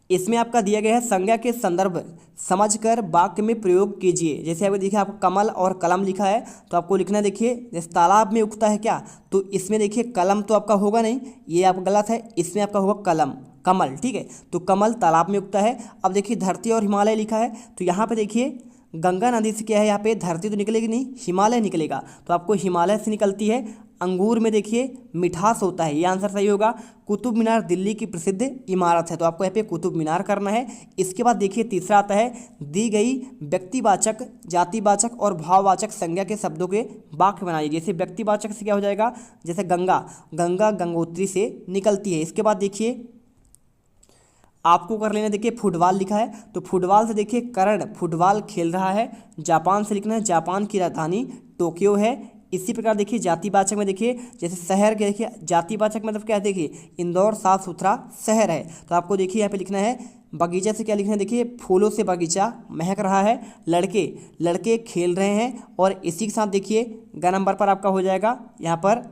इसमें आपका दिया गया है संज्ञा के संदर्भ समझकर वाक्य में प्रयोग कीजिए। जैसे अभी देखिए आपको कमल और कलम लिखा है, तो आपको लिखना है देखिए जैसे तालाब में उगता है क्या, तो इसमें देखिए कलम तो आपका होगा नहीं, ये आपका गलत है, इसमें आपका होगा कलम, कमल, ठीक है। तो कमल तालाब में उगता है। अब देखिए धरती और हिमालय लिखा है, तो यहाँ पे देखिए गंगा नदी से क्या है, यहाँ पे धरती तो निकलेगी नहीं, हिमालय निकलेगा, तो आपको हिमालय से निकलती है। अंगूर में देखिए मिठास होता है, ये आंसर सही होगा। कुतुब मीनार दिल्ली की प्रसिद्ध इमारत है, तो आपको यहाँ पे कुतुब मीनार करना है। इसके बाद देखिए तीसरा आता है, दी गई व्यक्तिवाचक, जातिवाचक और भाववाचक संज्ञा के शब्दों के वाक्य बनाइए। जैसे व्यक्तिवाचक से क्या हो जाएगा, जैसे गंगा, गंगा गंगोत्री से निकलती है। इसके बाद देखिए आपको कर लेना, देखिए फुटबॉल लिखा है, तो फुटबॉल से देखिए कर्ण फुटबॉल खेल रहा है। जापान से लिखना है, जापान की राजधानी टोक्यो है। इसी प्रकार देखिए जातिवाचक में देखिए जैसे शहर के देखिए जातिवाचक मतलब क्या है, देखिए इंदौर साफ सुथरा शहर है। तो आपको देखिए यहाँ पे लिखना है, बगीचा से क्या लिखना है, देखिए फूलों से बगीचा महक रहा है। लड़के लड़के खेल रहे हैं। और इसी के साथ देखिए ग नंबर पर आपका हो जाएगा यहाँ पर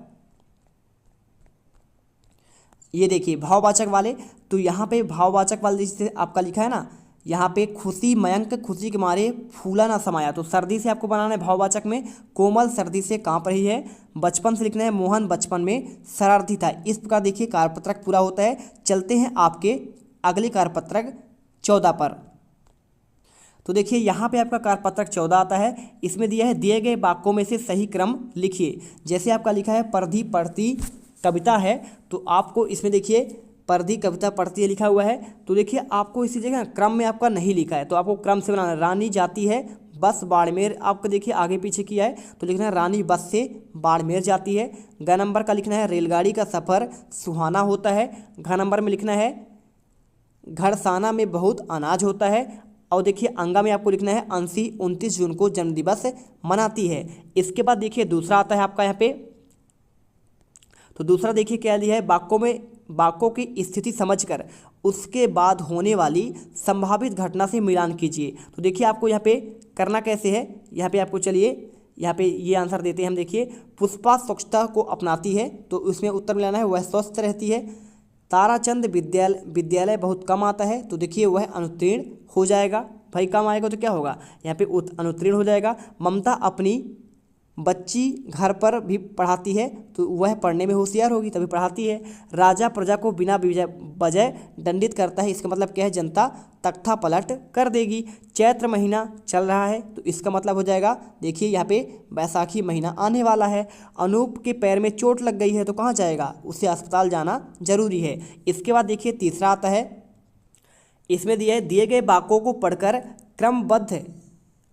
ये देखिए भाववाचक वाले, तो यहाँ पे भाववाचक वाले जैसे आपका लिखा है ना, यहाँ पे खुशी मयंक खुशी के मारे फूला ना समाया, तो सर्दी से आपको बनाना है भाववाचक में, कोमल सर्दी से कांप रही है। बचपन से लिखना है, मोहन बचपन में शरारती था। इस प्रकार देखिए कारपत्रक पूरा होता है। चलते हैं आपके अगले कारपत्रक 14 पर। तो देखिए यहाँ पे आपका कारपत्रक 14 आता है, इसमें दिया है दिए गए वाक्यों में से सही क्रम लिखिए। जैसे आपका लिखा है परधी पढ़ती कविता है, तो आपको इसमें देखिए परधी कविता पढ़ती है लिखा हुआ है, तो देखिए आपको इसी जगह क्रम में आपका नहीं लिखा है, तो आपको क्रम से बनाना है। रानी जाती है बस बाड़मेर, आपको देखिए आगे पीछे किया है, तो लिखना है रानी बस से बाड़मेर जाती है। ग नंबर का लिखना है रेलगाड़ी का सफ़र सुहाना होता है। घ नंबर में लिखना है घरसाना में बहुत अनाज होता है। और देखिए अंगा में आपको लिखना है अंशी 29 जून को जन्मदिवस मनाती है। इसके बाद देखिए दूसरा आता है आपका यहाँ पे, तो दूसरा देखिए क्या लिया है, वाक्यों की स्थिति समझकर उसके बाद होने वाली संभावित घटना से मिलान कीजिए। तो देखिए आपको यहाँ पे करना कैसे है, यहाँ पे आपको चलिए यहाँ पे ये आंसर देते हैं हम। देखिए पुष्पा स्वच्छता को अपनाती है, तो उसमें उत्तर मिलाना है वह स्वस्थ रहती है। ताराचंद विद्यालय बहुत कम आता है, तो देखिए वह अनुत्तीर्ण हो जाएगा। भाई कम आएगा तो क्या होगा, यहाँ पे अनुत्तीर्ण हो जाएगा। ममता अपनी बच्ची घर पर भी पढ़ाती है, तो वह पढ़ने में होशियार होगी तभी पढ़ाती है। राजा प्रजा को बिना वजह दंडित करता है, इसका मतलब क्या है, जनता तख्ता पलट कर देगी। चैत्र महीना चल रहा है, तो इसका मतलब हो जाएगा देखिए यहाँ पे बैसाखी महीना आने वाला है। अनूप के पैर में चोट लग गई है, तो कहाँ जाएगा, उसे अस्पताल जाना जरूरी है। इसके बाद देखिए तीसरा आता है, इसमें दिए गए वाक्यों को पढ़कर क्रमबद्ध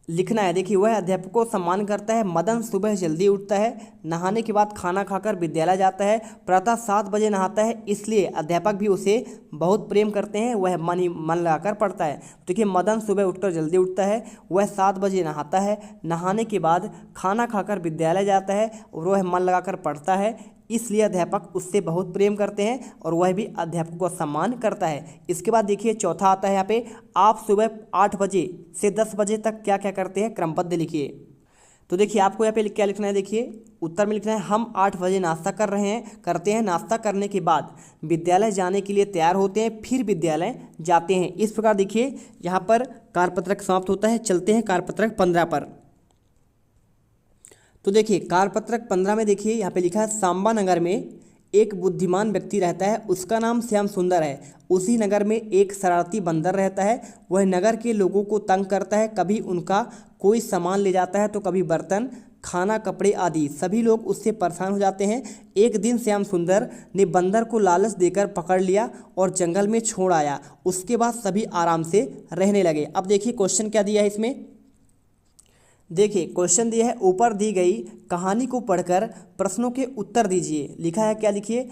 लिखना है। देखिए, वह अध्यापक को सम्मान करता है। मदन सुबह जल्दी उठता है, नहाने के बाद खाना खाकर विद्यालय जाता है, प्रातः 7 बजे नहाता है, इसलिए अध्यापक भी उसे बहुत प्रेम करते हैं, वह मन लगाकर पढ़ता है। देखिए, मदन सुबह उठकर जल्दी उठता है, वह 7 बजे नहाता है, नहाने के बाद खाना खाकर विद्यालय जाता है और वह मन लगाकर पढ़ता है, इसलिए अध्यापक उससे बहुत प्रेम करते हैं और वह भी अध्यापक को सम्मान करता है। इसके बाद देखिए चौथा आता है यहाँ पे, आप सुबह 8 बजे से 10 बजे तक क्या क्या करते हैं, क्रमबद्ध लिखिए। तो देखिए आपको यहाँ पे क्या लिखना है, देखिए उत्तर में लिखना है हम 8 बजे नाश्ता करते हैं, नाश्ता करने के बाद विद्यालय जाने के लिए तैयार होते हैं, फिर विद्यालय जाते हैं। इस प्रकार देखिए यहाँ पर कार्यपत्रक समाप्त होता है। चलते हैं कार्यपत्रक 15 पर। तो देखिए कार्यपत्रक 15 में देखिए यहाँ पे लिखा है, सांबा नगर में एक बुद्धिमान व्यक्ति रहता है, उसका नाम श्याम सुंदर है। उसी नगर में एक शरारती बंदर रहता है, वह नगर के लोगों को तंग करता है, कभी उनका कोई सामान ले जाता है तो कभी बर्तन, खाना, कपड़े आदि। सभी लोग उससे परेशान हो जाते हैं। एक दिन श्याम सुंदर ने बंदर को लालच देकर पकड़ लिया और जंगल में छोड़ आया। उसके बाद सभी आराम से रहने लगे। अब देखिए क्वेश्चन क्या दिया है इसमें। देखिए क्वेश्चन दिया है, ऊपर दी गई कहानी को पढ़कर प्रश्नों के उत्तर दीजिए। लिखा है क्या, लिखिए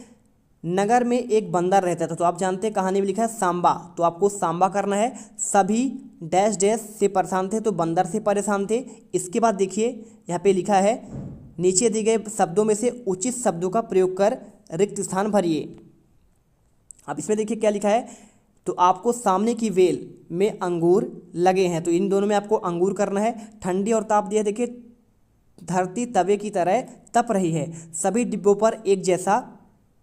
नगर में एक बंदर रहता था। तो आप जानते हैं कहानी में लिखा है सांबा, तो आपको सांबा करना है। सभी डैश डैश से परेशान थे, तो बंदर से परेशान थे। इसके बाद देखिए यहाँ पे लिखा है, नीचे दिए गए शब्दों में से उचित शब्दों का प्रयोग कर रिक्त स्थान भरिए। अब इसमें देखिए क्या लिखा है, तो आपको सामने की वेल में अंगूर लगे हैं, तो इन दोनों में आपको अंगूर करना है। ठंडी और ताप दिया, देखिए धरती तवे की तरह तप रही है। सभी डिब्बों पर एक जैसा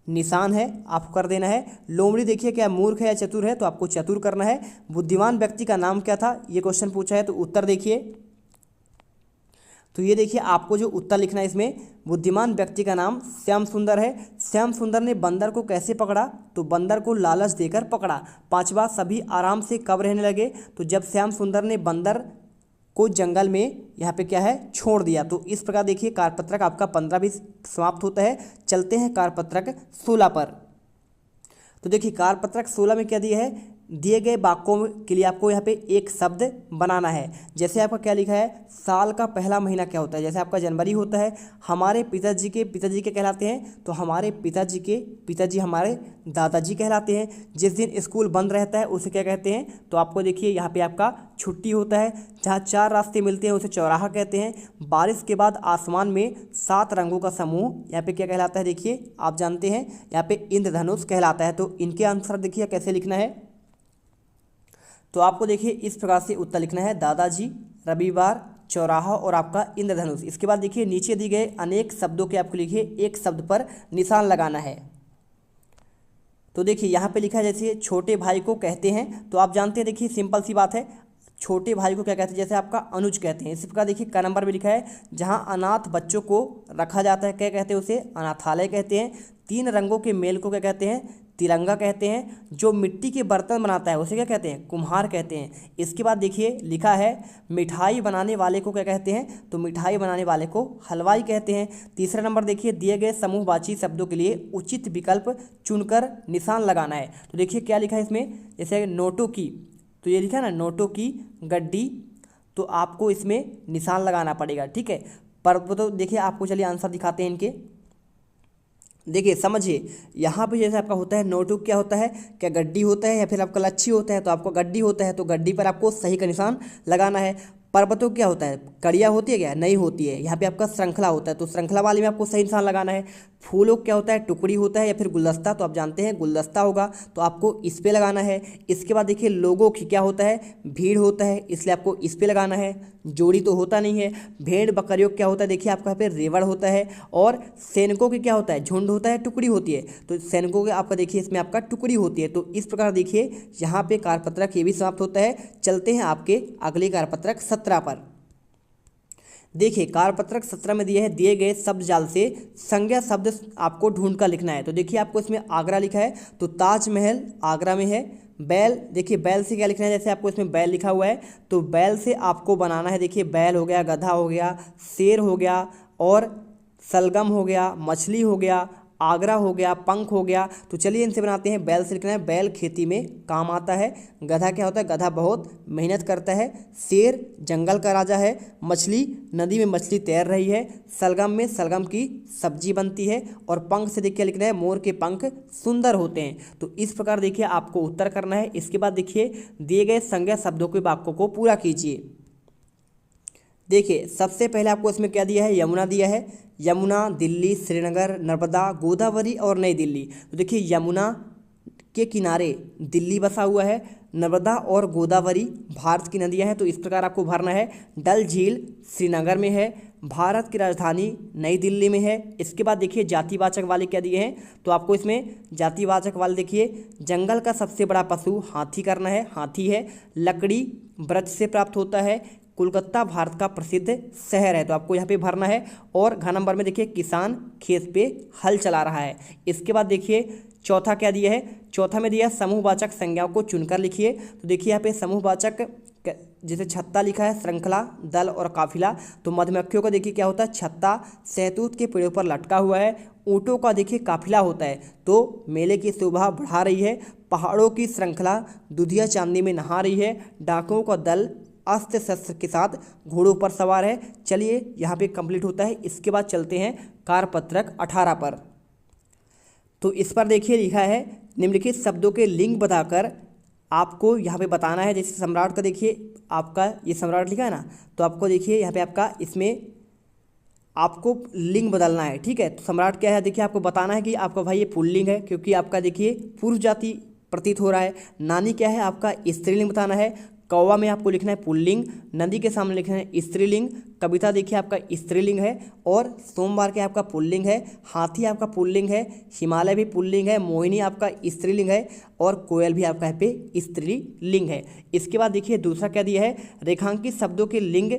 निशान है, आपको कर देना है। लोमड़ी देखिए क्या मूर्ख है या चतुर है, तो आपको चतुर करना है। बुद्धिमान व्यक्ति का नाम क्या था, ये क्वेश्चन पूछा है, तो उत्तर देखिए। तो ये देखिए आपको जो उत्तर लिखना है इसमें, बुद्धिमान व्यक्ति का नाम श्याम सुंदर है। श्याम सुंदर ने बंदर को कैसे पकड़ा, तो बंदर को लालच देकर पकड़ा। पांचवा, सभी आराम से कब रहने लगे, तो जब श्याम सुंदर ने बंदर को जंगल में यहाँ पे क्या है छोड़ दिया। तो इस प्रकार देखिए कार्यपत्रक आपका 15 भी समाप्त होता है। चलते हैं कार्यपत्रक 16 पर। तो देखिए कार्यपत्रक 16 में क्या दिया है, दिए गए वाक्यों के लिए आपको यहाँ पे एक शब्द बनाना है। जैसे आपका क्या लिखा है, साल का पहला महीना क्या होता है, जैसे आपका जनवरी होता है। हमारे पिताजी के कहलाते हैं, तो हमारे पिताजी हमारे दादाजी कहलाते हैं। जिस दिन स्कूल बंद रहता है उसे क्या कहते हैं, तो आपको देखिए यहाँ पे आपका छुट्टी होता है। जहाँ 4 रास्ते मिलते हैं उसे चौराहा कहते हैं। बारिश के बाद आसमान में 7 रंगों का समूह यहाँ पे क्या कहलाता है, देखिए आप जानते हैं यहाँ पे इंद्रधनुष कहलाता है। तो इनके आंसर देखिए कैसे लिखना है, तो आपको देखिए इस प्रकार से उत्तर लिखना है, दादाजी, रविवार, चौराहा और आपका इंद्रधनुष। इसके बाद देखिए नीचे दिए गए अनेक शब्दों के आपको लिखिए एक शब्द पर निशान लगाना है। तो देखिए यहाँ पे लिखा है, जैसे छोटे भाई को कहते हैं, तो आप जानते हैं देखिए सिंपल सी बात है, छोटे भाई को क्या कहते हैं, जैसे आपका अनुज कहते हैं। इसी प्रकार देखिए क नंबर में लिखा है, जहाँ अनाथ बच्चों को रखा जाता है क्या कहते हैं, उसे अनाथालय कहते हैं। 3 रंगों के मेल को क्या कहते हैं, तिरंगा कहते हैं। जो मिट्टी के बर्तन बनाता है उसे क्या कहते हैं, कुम्हार कहते हैं। इसके बाद देखिए लिखा है, मिठाई बनाने वाले को क्या कहते हैं, तो मिठाई बनाने वाले को हलवाई कहते हैं। तीसरा नंबर देखिए, दिए गए समूहवाची शब्दों के लिए उचित विकल्प चुनकर निशान लगाना है। तो देखिए क्या लिखा है इसमें, जैसे नोटों की, तो ये लिखा है ना नोटों की गड्डी, तो आपको इसमें निशान लगाना पड़ेगा, ठीक है। पर तो देखिए आपको चलिए आंसर दिखाते हैं इनके। देखिए समझिए यहाँ पे जैसे आपका होता है नोटू क्या होता है, क्या गड्डी होता है या फिर आपका लच्छी होता है, तो आपको गड्डी होता है, तो गड्डी पर आपको सही का निशान लगाना है। पर्वतों क्या होता है, कड़िया होती है क्या, नहीं होती है। यहाँ पे आपका श्रृंखला होता है, तो श्रृंखला वाले में आपको सही निशान लगाना है। फूलों क्या होता है, टुकड़ी होता है या फिर गुलदस्ता, तो आप जानते हैं गुलदस्ता होगा, तो आपको इस पे लगाना है। इसके बाद देखिए लोगों की क्या होता है, भीड़ होता है, इसलिए आपको इस पे लगाना है। जोड़ी तो होता नहीं है। भेड़ बकरियों क्या होता है, देखिए आपका यहाँ पे रेवड़ होता है। और सैनिकों की क्या होता है, झुंड होता है, टुकड़ी होती है, तो सैनिकों के आपका देखिए इसमें आपका टुकड़ी होती है। तो इस प्रकार देखिए यहाँ पे कार्यपत्रक ये भी समाप्त होता है। चलते हैं आपके अगले कार्यपत्रक 17 पर। देखिए कार्यपत्रक 17 में दिए है, दिए गए शब्द जाल से संज्ञा शब्द आपको ढूंढ कर लिखना है। तो देखिए आपको इसमें आगरा लिखा है, तो ताजमहल आगरा में है। बैल, देखिए बैल से क्या लिखना है, जैसे आपको इसमें बैल लिखा हुआ है, तो बैल से आपको बनाना है, देखिए बैल हो गया, गधा हो गया, शेर हो गया और सलगम हो गया, मछली हो गया, आगरा हो गया, पंख हो गया। तो चलिए इनसे बनाते हैं। बैल से लिखना है, बैल खेती में काम आता है। गधा क्या होता है, गधा बहुत मेहनत करता है। शेर जंगल का राजा है। मछली, नदी में मछली तैर रही है। सलगम में सलगम की सब्जी बनती है। और पंख से देखिए लिखना है, मोर के पंख सुंदर होते हैं। तो इस प्रकार देखिए आपको उत्तर करना है। इसके बाद देखिए दिए गए संज्ञा शब्दों के वाक्यों को पूरा कीजिए। देखिए सबसे पहले आपको इसमें क्या दिया है, यमुना दिया है। यमुना, दिल्ली, श्रीनगर, नर्मदा, गोदावरी और नई दिल्ली। तो देखिए यमुना के किनारे दिल्ली बसा हुआ है, नर्मदा और गोदावरी भारत की नदियां हैं। तो इस प्रकार आपको भरना है। डल झील श्रीनगर में है। भारत की राजधानी नई दिल्ली में है। इसके बाद देखिए जातिवाचक वाले क्या दिए हैं, तो आपको इसमें जातिवाचक वाले देखिए, जंगल का सबसे बड़ा पशु हाथी करना है, हाथी है। लकड़ी वृक्ष से प्राप्त होता है। कोलकाता भारत का प्रसिद्ध शहर है। तो आपको यहाँ पे भरना है। और घ नंबर में देखिए किसान खेत पे हल चला रहा है। इसके बाद देखिए चौथा क्या दिया है, चौथा में दिया समूहवाचक संज्ञाओं को चुनकर लिखिए। तो देखिए यहाँ पे समूहवाचक जैसे छत्ता लिखा है, श्रृंखला, दल और काफिला। तो मधुमक्खियों का देखिए क्या होता है, छत्ता सहतूत के पेड़ों पर लटका हुआ है। ऊँटों का देखिए काफिला होता है, तो मेले की शोभा बढ़ा रही है। पहाड़ों की श्रृंखला दुधिया चांदी में नहा रही है। डाकुओं का दल अस्त्र शस्त्र के साथ घोड़ों पर सवार है। चलिए यहाँ पे कंप्लीट होता है। इसके बाद चलते हैं कारपत्रक 18 पर। तो इस पर देखिए लिखा है, निम्नलिखित शब्दों के लिंग बताकर आपको यहाँ पे बताना है। जैसे सम्राट का देखिए आपका ये सम्राट लिखा है ना, तो आपको देखिए यहाँ पे आपका इसमें आपको लिंग बदलना है। ठीक है, तो सम्राट क्या है देखिए आपको बताना है कि आपका भाई ये पुल्लिंग है, क्योंकि आपका देखिए पुरुष जाति प्रतीत हो रहा है। नानी क्या है आपका स्त्रीलिंग बताना है। कौवा में आपको लिखना है पुल्लिंग। नदी के सामने लिखना है स्त्रीलिंग। कविता देखिए आपका स्त्रीलिंग है। और सोमवार के आपका पुल्लिंग है। हाथी आपका पुल्लिंग है। हिमालय भी पुल्लिंग है। मोहिनी आपका स्त्रीलिंग है। और कोयल भी आपका यहाँ पे स्त्रीलिंग है। इसके बाद देखिए दूसरा क्या दिया है, रेखांकित शब्दों के लिंग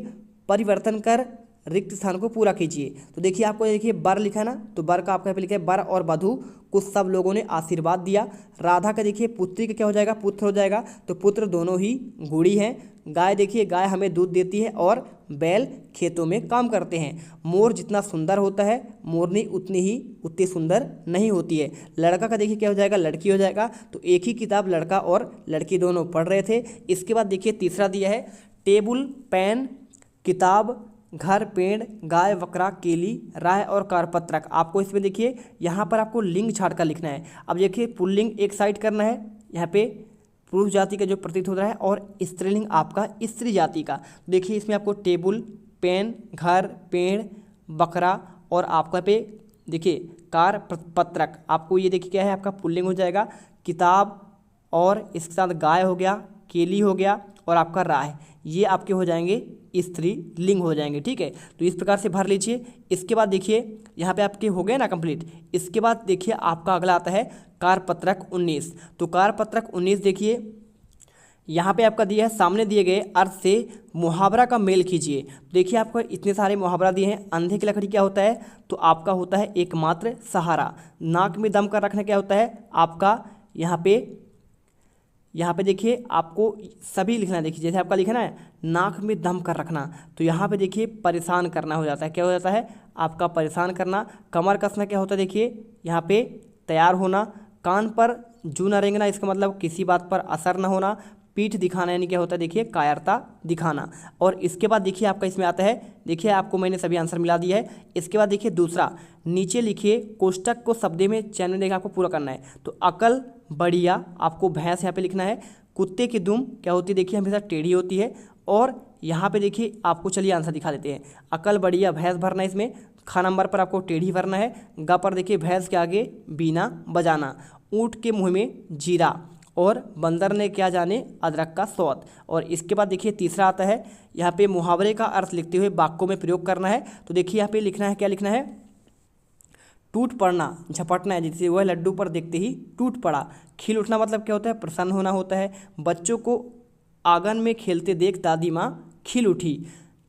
परिवर्तन कर रिक्त स्थान को पूरा कीजिए। तो देखिए आपको देखिए बर लिखा है ना, तो बर का आपका यहाँ पे लिखा है बर और वधु को सब लोगों ने आशीर्वाद दिया। राधा का देखिए पुत्री का क्या हो जाएगा, पुत्र हो जाएगा। तो पुत्र दोनों ही गुड़ी हैं। गाय देखिए गाय हमें दूध देती है और बैल खेतों में काम करते हैं। मोर जितना सुंदर होता है, मोरनी उतनी सुंदर नहीं होती है। लड़का का देखिए क्या हो जाएगा, लड़की हो जाएगा। तो एक ही किताब लड़का और लड़की दोनों पढ़ रहे थे। इसके बाद देखिए तीसरा दिया है, टेबल, पेन, किताब, घर, पेड़, गाय, बकरा, केली, राय और कारपत्रक। आपको इसमें देखिए यहाँ पर आपको लिंग छाट कर लिखना है। अब देखिए पुल्लिंग एक साइड करना है, यहाँ पे पुरुष जाति का जो प्रतीत हो रहा है, और स्त्रीलिंग आपका स्त्री जाति का। देखिए इसमें आपको टेबल, पेन, घर, पेड़, बकरा और आपका पे देखिए कारपत्रक। आपको ये देखिए क्या है, आपका पुल्लिंग हो जाएगा। किताब और इसके साथ गाय हो गया, केली हो गया और आपका राय, ये आपके हो जाएंगे स्त्री लिंग हो जाएंगे। ठीक है, तो इस प्रकार से भर लीजिए। इसके बाद देखिए यहाँ पे आपके हो गए ना कंप्लीट। इसके बाद देखिए आपका अगला आता है कारपत्रक 19। तो कारपत्रक 19 देखिए यहाँ पे आपका दिया है, सामने दिए गए अर्थ से मुहावरा का मेल कीजिए। देखिए आपको इतने सारे मुहावरा दिए हैं। अंधे की लकड़ी क्या होता है, तो आपका होता है एकमात्र सहारा। नाक में दम कर रखना क्या होता है आपका, यहाँ पे देखिए आपको सभी लिखना है। देखिए जैसे आपका लिखना है नाक में दम कर रखना, तो यहाँ पे देखिए परेशान करना हो जाता है। क्या हो जाता है आपका परेशान करना। कमर कसना क्या होता है, देखिए यहाँ पे तैयार होना। कान पर जू न रेंगना, इसका मतलब किसी बात पर असर न होना। पीठ दिखाना यानी क्या होता है, देखिए कायरता दिखाना। और इसके बाद देखिए आपका इसमें आता है, देखिए आपको मैंने सभी आंसर मिला दिया है। इसके बाद देखिए दूसरा, नीचे लिखिए कोष्टक को शब्दों में चयन में देखिए आपको पूरा करना है। तो अकल, बढ़िया, आपको भैंस यहाँ पे लिखना है। कुत्ते की दुम क्या होती है, देखिए हमेशा टेढ़ी होती है। और यहाँ पे देखिए आपको चलिए आंसर दिखा देते हैं। अकल, बढ़िया, भैंस भरना है इसमें। खा नंबर पर आपको टेढ़ी भरना है। ग पर देखिए भैंस के आगे बीना बजाना। ऊँट के मुँह में जीरा। और बंदर ने क्या जाने अदरक का स्वाद। और इसके बाद देखिए तीसरा आता है, यहाँ पे मुहावरे का अर्थ लिखते हुए वाक्यों में प्रयोग करना है। तो देखिए यहाँ पे लिखना है, क्या लिखना है, टूट पड़ना, झपटना है। जैसे वह लड्डू पर देखते ही टूट पड़ा। खिल उठना मतलब क्या होता है, प्रसन्न होना होता है। बच्चों को आंगन में खेलते देख दादी माँ खिल उठी।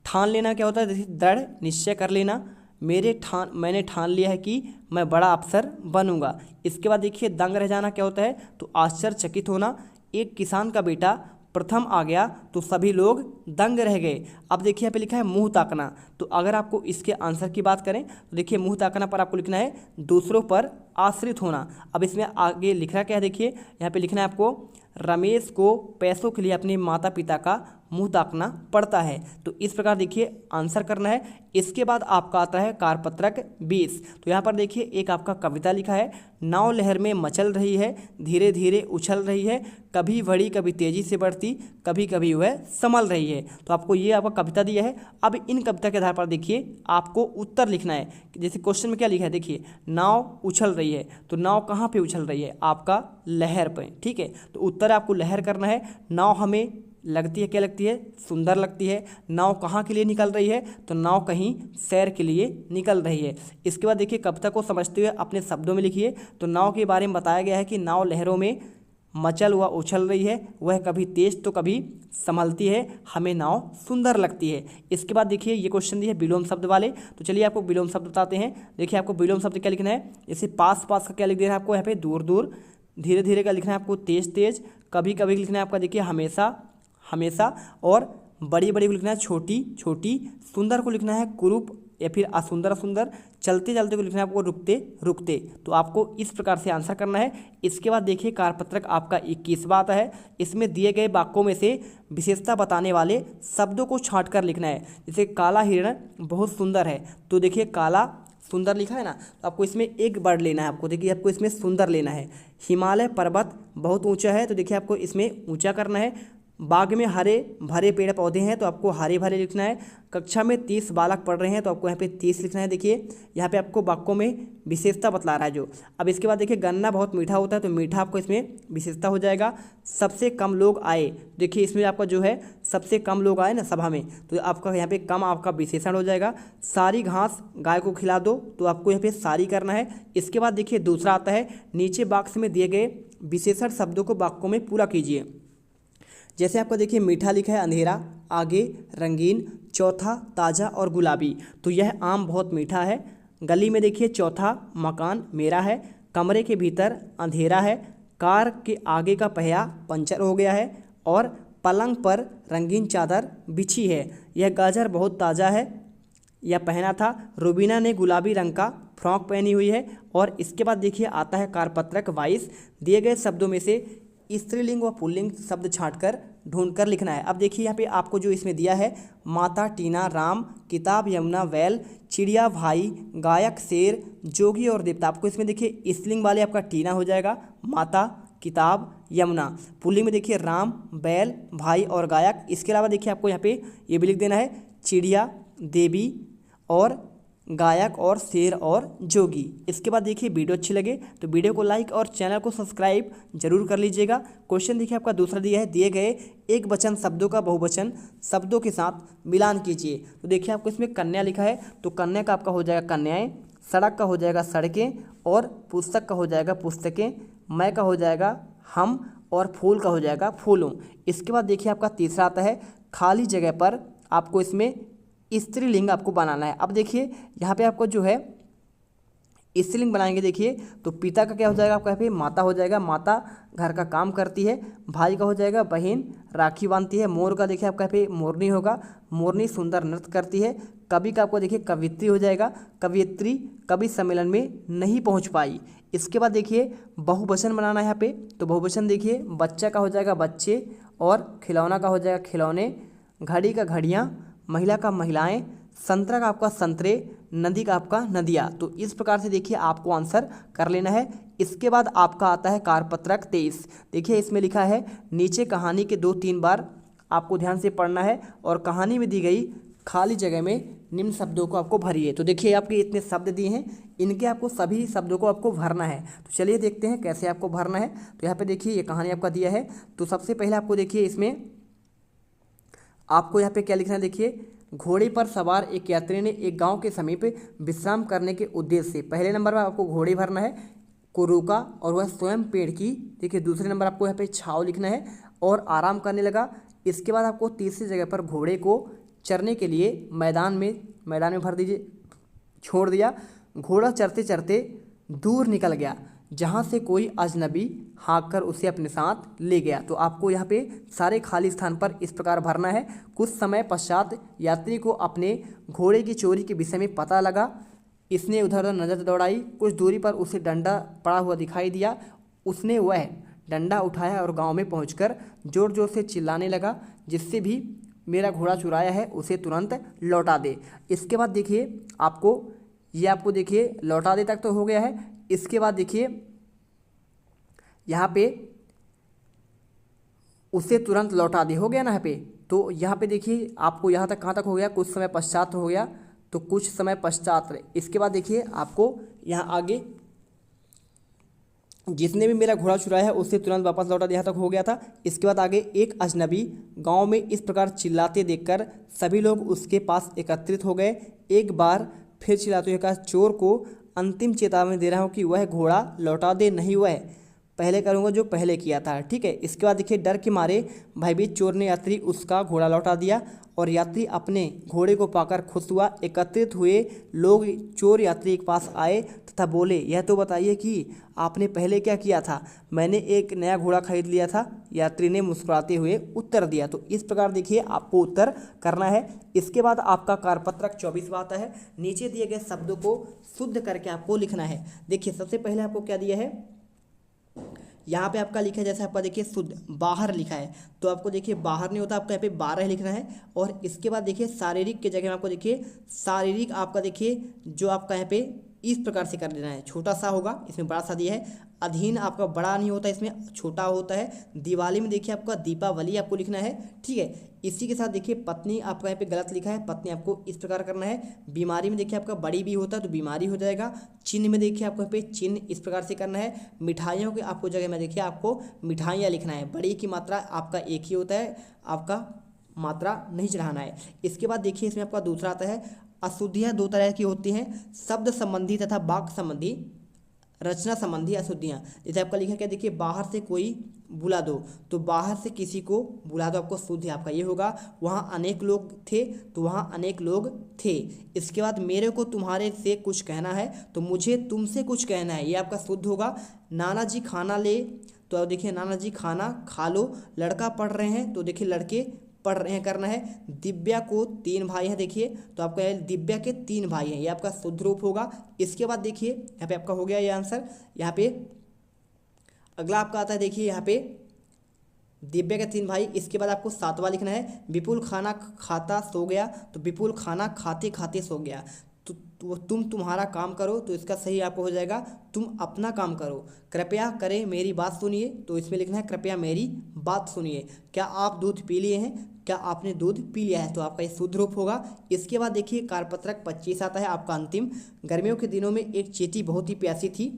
ठान लेना क्या होता है, जैसे दृढ़ निश्चय कर लेना। मैंने ठान लिया है कि मैं बड़ा अफसर बनूंगा। इसके बाद देखिए दंग रह जाना क्या होता है, तो आश्चर्यचकित होना। एक किसान का बेटा प्रथम आ गया तो सभी लोग दंग रह गए। अब देखिए यहाँ पे लिखा है मुंह ताकना, तो अगर आपको इसके आंसर की बात करें तो देखिए मुंह ताकना पर आपको लिखना है दूसरों पर आश्रित होना। अब इसमें आगे लिखना क्या है, देखिए यहाँ पे लिखना है आपको रमेश को पैसों के लिए अपने माता पिता का मुंह ताकना पड़ता है। तो इस प्रकार देखिए आंसर करना है। इसके बाद आपका आता है कारपत्रक 20। तो यहाँ पर देखिए एक आपका कविता लिखा है, नाव लहर में मचल रही है, धीरे धीरे उछल रही है, कभी बड़ी कभी तेजी से बढ़ती, कभी कभी वह संभल रही है। तो आपको ये आपका कविता दिया है। अब इन कविता के आधार पर देखिए आपको उत्तर लिखना है। जैसे क्वेश्चन में क्या लिखा है, देखिए नाव उछल रही है, तो नाव कहाँ पे उछल रही है, आपका लहर पे, ठीक है। तो उत्तर आपको लहर करना है। नाव हमें लगती है, क्या लगती है, सुंदर लगती है। नाव कहाँ के लिए निकल रही है, तो नाव कहीं सैर के लिए निकल रही है। इसके बाद देखिए कविता को समझते हुए अपने शब्दों में लिखिए। तो नाव के बारे में बताया गया है कि नाव लहरों में मचल हुआ उछल रही है, वह कभी तेज तो कभी संभलती है, हमें नाव सुंदर लगती है। इसके बाद देखिए ये क्वेश्चन दिए है विलोम शब्द वाले, तो चलिए आपको विलोम शब्द बताते हैं। देखिए आपको विलोम शब्द क्या लिखना है, जैसे पास पास का क्या लिख देना है आपको यहाँ पे दूर दूर, धीरे धीरे का लिखना है आपको तेज तेज, कभी कभी लिखना है आपका देखिए हमेशा हमेशा, और बड़ी बड़ी को लिखना है छोटी छोटी, सुंदर को लिखना है कुरूप या फिर असुंदर असुंदर, चलते चलते को लिखना है आपको रुकते रुकते। तो आपको इस प्रकार से आंसर करना है। इसके बाद देखिए कारपत्रक आपका 21वां आता है। इसमें दिए गए वाक्यों में से विशेषता बताने वाले शब्दों को छाँट कर लिखना है। जैसे काला हिरण बहुत सुंदर है, तो देखिए काला सुंदर लिखा है ना, तो आपको इसमें एक वर्ड लेना है। आपको देखिए आपको इसमें सुंदर लेना है। हिमालय पर्वत बहुत ऊंचा है, तो देखिए आपको इसमें ऊंचा करना है। बाग में हरे भरे पेड़ पौधे हैं, तो आपको हरे भरे लिखना है। कक्षा में 30 बालक पढ़ रहे हैं, तो आपको यहाँ पे 30 लिखना है। देखिए यहाँ पे आपको वाक्यों में विशेषता बतला रहा है जो। अब इसके बाद देखिए गन्ना बहुत मीठा होता है, तो मीठा आपको इसमें विशेषता हो जाएगा। सबसे कम लोग आए, देखिए इसमें आपका जो है सबसे कम लोग आए ना सभा में, तो आपका यहाँ पे कम आपका विशेषण हो जाएगा। सारी घास गाय को खिला दो, तो आपको यहाँ पे सारी करना है। इसके बाद देखिए दूसरा आता है, नीचे बॉक्स में दिए गए विशेषण शब्दों को वाक्यों में पूरा कीजिए। जैसे आपको देखिए मीठा लिखा है अंधेरा, आगे रंगीन, चौथा ताज़ा और गुलाबी, तो यह आम बहुत मीठा है। गली में देखिए चौथा मकान मेरा है, कमरे के भीतर अंधेरा है, कार के आगे का पहिया पंचर हो गया है, और पलंग पर रंगीन चादर बिछी है। यह गाजर बहुत ताज़ा है, यह पहना था। रुबीना ने गुलाबी रंग का फ्रॉक पहनी हुई है। और इसके बाद देखिए आता है कारपत्रक 22। दिए गए शब्दों में से स्त्रीलिंग व पुल्लिंग शब्द छांटकर ढूंढकर लिखना है। अब देखिए यहाँ पे आपको जो इसमें दिया है, माता टीना राम, किताब यमुना बैल, चिड़िया भाई, गायक शेर, जोगी और देवता। आपको इसमें देखिए स्त्रीलिंग वाले आपका टीना हो जाएगा, माता किताब यमुना। पुल्लिंग में देखिए राम बैल भाई और गायक। इसके अलावा देखिए आपको यहाँ पे ये भी लिख देना है चिड़िया देवी और गायक और शेर और जोगी। इसके बाद देखिए वीडियो अच्छी लगे तो वीडियो को लाइक और चैनल को सब्सक्राइब जरूर कर लीजिएगा। क्वेश्चन देखिए आपका दूसरा दिया है, दिए गए एक वचन शब्दों का बहुवचन शब्दों के साथ मिलान कीजिए। तो देखिए आपको इसमें कन्या लिखा है, तो कन्या का आपका हो जाएगा कन्याएं, सड़क का हो जाएगा सड़कें, और पुस्तक का हो जाएगा पुस्तकें, मैं का हो जाएगा हम, और फूल का हो जाएगा फूलों। इसके बाद देखिए आपका तीसरा आता है, खाली जगह पर आपको इसमें स्त्रीलिंग आपको बनाना है। अब देखिए यहाँ पे आपको जो है स्त्रीलिंग बनाएंगे, देखिए तो पिता का क्या हो जाएगा आपका यहाँ पे माता हो जाएगा, माता घर का काम करती है। भाई का हो जाएगा बहन राखी बांधती है। मोर का देखिए आपका यहाँ पे मोरनी होगा, मोरनी सुंदर नृत्य करती है। कवि का आपको देखिए कवियत्री हो जाएगा, कवियत्री कवि सम्मेलन में नहीं पहुँच पाई। इसके बाद देखिए बहुवचन बनाना है यहाँ पे, तो बहुवचन देखिए बच्चा का हो जाएगा बच्चे, और खिलौना का हो जाएगा खिलौने, घड़ी का घड़ियाँ, महिला का महिलाएं, संतरा का आपका संतरे, नदी का आपका नदियाँ। तो इस प्रकार से देखिए आपको आंसर कर लेना है। इसके बाद आपका आता है कारपत्रक 23। देखिए इसमें लिखा है, नीचे कहानी के 2-3 बार आपको ध्यान से पढ़ना है, और कहानी में दी गई खाली जगह में निम्न शब्दों को आपको भरिए। तो देखिए आपके इतने शब्द दिए हैं, इनके आपको सभी शब्दों को आपको भरना है। तो चलिए देखते हैं कैसे आपको भरना है। तो यहाँ पे देखिए ये कहानी आपका दिया है, तो सबसे पहले आपको देखिए इसमें आपको यहाँ पे क्या लिखना है, देखिए घोड़े पर सवार एक यात्री ने एक गांव के समीप विश्राम करने के उद्देश्य से, पहले नंबर पर आपको घोड़े भरना है, को रोका और वह स्वयं पेड़ की, देखिए दूसरे नंबर आपको यहाँ पे छाव लिखना है, और आराम करने लगा। इसके बाद आपको तीसरी जगह पर घोड़े को चरने के लिए मैदान में भर दीजिए, छोड़ दिया। घोड़ा चरते चरते दूर निकल गया। जहाँ से कोई अजनबी हाँक कर उसे अपने साथ ले गया। तो आपको यहाँ पे सारे खाली स्थान पर इस प्रकार भरना है। कुछ समय पश्चात यात्री को अपने घोड़े की चोरी के विषय में पता लगा। इसने उधर उधर नज़र दौड़ाई। कुछ दूरी पर उसे डंडा पड़ा हुआ दिखाई दिया। उसने वह डंडा उठाया और गांव में पहुंचकर जोर जोर से चिल्लाने लगा, जिससे भी मेरा घोड़ा चुराया है उसे तुरंत लौटा दे। इसके बाद देखिए आपको देखिए लौटा दे तक तो हो गया है। इसके बाद देखिए यहाँ पे उसे तुरंत लौटा दे हो गया ना यहाँ पे। तो यहाँ पे देखिए आपको यहाँ तक कहाँ तक हो गया, कुछ समय पश्चात हो गया, तो कुछ समय पश्चात। इसके बाद देखिए आपको यहाँ आगे जिसने भी मेरा घोड़ा चुराया है उसे तुरंत वापस लौटा दे, यहाँ तक हो गया था। इसके बाद आगे एक अजनबी गांव में इस प्रकार चिल्लाते देखकर सभी लोग उसके पास एकत्रित हो गए। एक बार फिर चिल्लाते हुए कहा, चोर को अंतिम चेतावनी दे रहा हूँ कि वह घोड़ा लौटा दे, नहीं वह पहले करूँगा जो पहले किया था, ठीक है। इसके बाद देखिए डर के मारे भयभीत चोर ने यात्री उसका घोड़ा लौटा दिया और यात्री अपने घोड़े को पाकर खुश हुआ। एकत्रित हुए लोग चोर यात्री के पास आए तथा बोले, यह तो बताइए कि आपने पहले क्या किया था। मैंने एक नया घोड़ा खरीद लिया था, यात्री ने मुस्कुराते हुए उत्तर दिया। तो इस प्रकार देखिए आपको उत्तर करना है। इसके बाद आपका कार्यपत्रक 24वां आता है। नीचे दिए गए शब्दों को शुद्ध करके आपको लिखना है। देखिए सबसे पहले आपको क्या दिया है, यहाँ पे आपका लिखा है, जैसे आपका देखिए शुद्ध बाहर लिखा है, तो आपको देखिए बाहर नहीं होता, आपको यहाँ पे 12 लिखना है। और इसके बाद देखिए शारीरिक के जगह में आपको देखिए शारीरिक आपका देखिए जो आपका यहाँ पे इस प्रकार से कर देना है, छोटा सा होगा, इसमें बड़ा सा दिया है। अधीन आपका बड़ा नहीं होता, इसमें छोटा होता है। दिवाली में देखिए आपका दीपावली आपको लिखना है, ठीक है। इसी के साथ देखिए पत्नी आपका यहाँ पे गलत लिखा है, पत्नी आपको इस प्रकार करना है। बीमारी में देखिए आपका बड़ी भी होता है तो बीमारी हो जाएगा। चिन्ह में देखिए आपको यहाँ पे चिन्ह इस प्रकार से करना है। मिठाइयों के आपको जगह में देखिए आपको मिठाइयाँ लिखना है। बड़ी की मात्रा आपका एक ही होता है, आपका मात्रा नहीं चढ़ाना है। इसके बाद देखिए इसमें आपका दूसरा आता है, अशुद्धियाँ दो तरह की होती हैं, शब्द संबंधी तथा वाक्य संबंधी, रचना संबंधी अशुद्धियाँ। जैसे आपका लिखा क्या, देखिए बाहर से कोई बुला दो, तो बाहर से किसी को बुला दो आपको शुद्ध आपका ये होगा। वहाँ अनेक लोग थे, तो वहाँ अनेक लोग थे। इसके बाद मेरे को तुम्हारे से कुछ कहना है, तो मुझे तुमसे कुछ कहना है, ये आपका शुद्ध होगा। नाना जी खाना ले, तो देखिए नाना जी खाना खा लो। लड़का पढ़ रहे हैं, तो देखिए लड़के पढ़ रहे हैं करना है। दिव्या को 3 भाई हैं, देखिए तो आपका दिव्या के 3 भाई हैं, ये आपका शुद्ध रूप होगा। इसके बाद देखिए यहाँ पे आपका हो गया ये आंसर। यहाँ पे अगला आपका आता है, देखिए यहाँ पे दिव्या के 3 भाई। इसके बाद आपको 7वां लिखना है, विपुल खाना खाता सो गया, तो विपुल खाना खाते खाते सो गया। तो तुम तुम्हारा काम करो, तो इसका सही आपको हो जाएगा तुम अपना काम करो। कृपया करें मेरी बात सुनिए, तो इसमें लिखना है कृपया मेरी बात सुनिए। क्या आप दूध पी लिए हैं, क्या आपने दूध पी लिया है, तो आपका ये शुद्ध रूप होगा। इसके बाद देखिए कार्यपत्रक 25 आता है आपका अंतिम। गर्मियों के दिनों में एक चींटी बहुत ही प्यासी थी।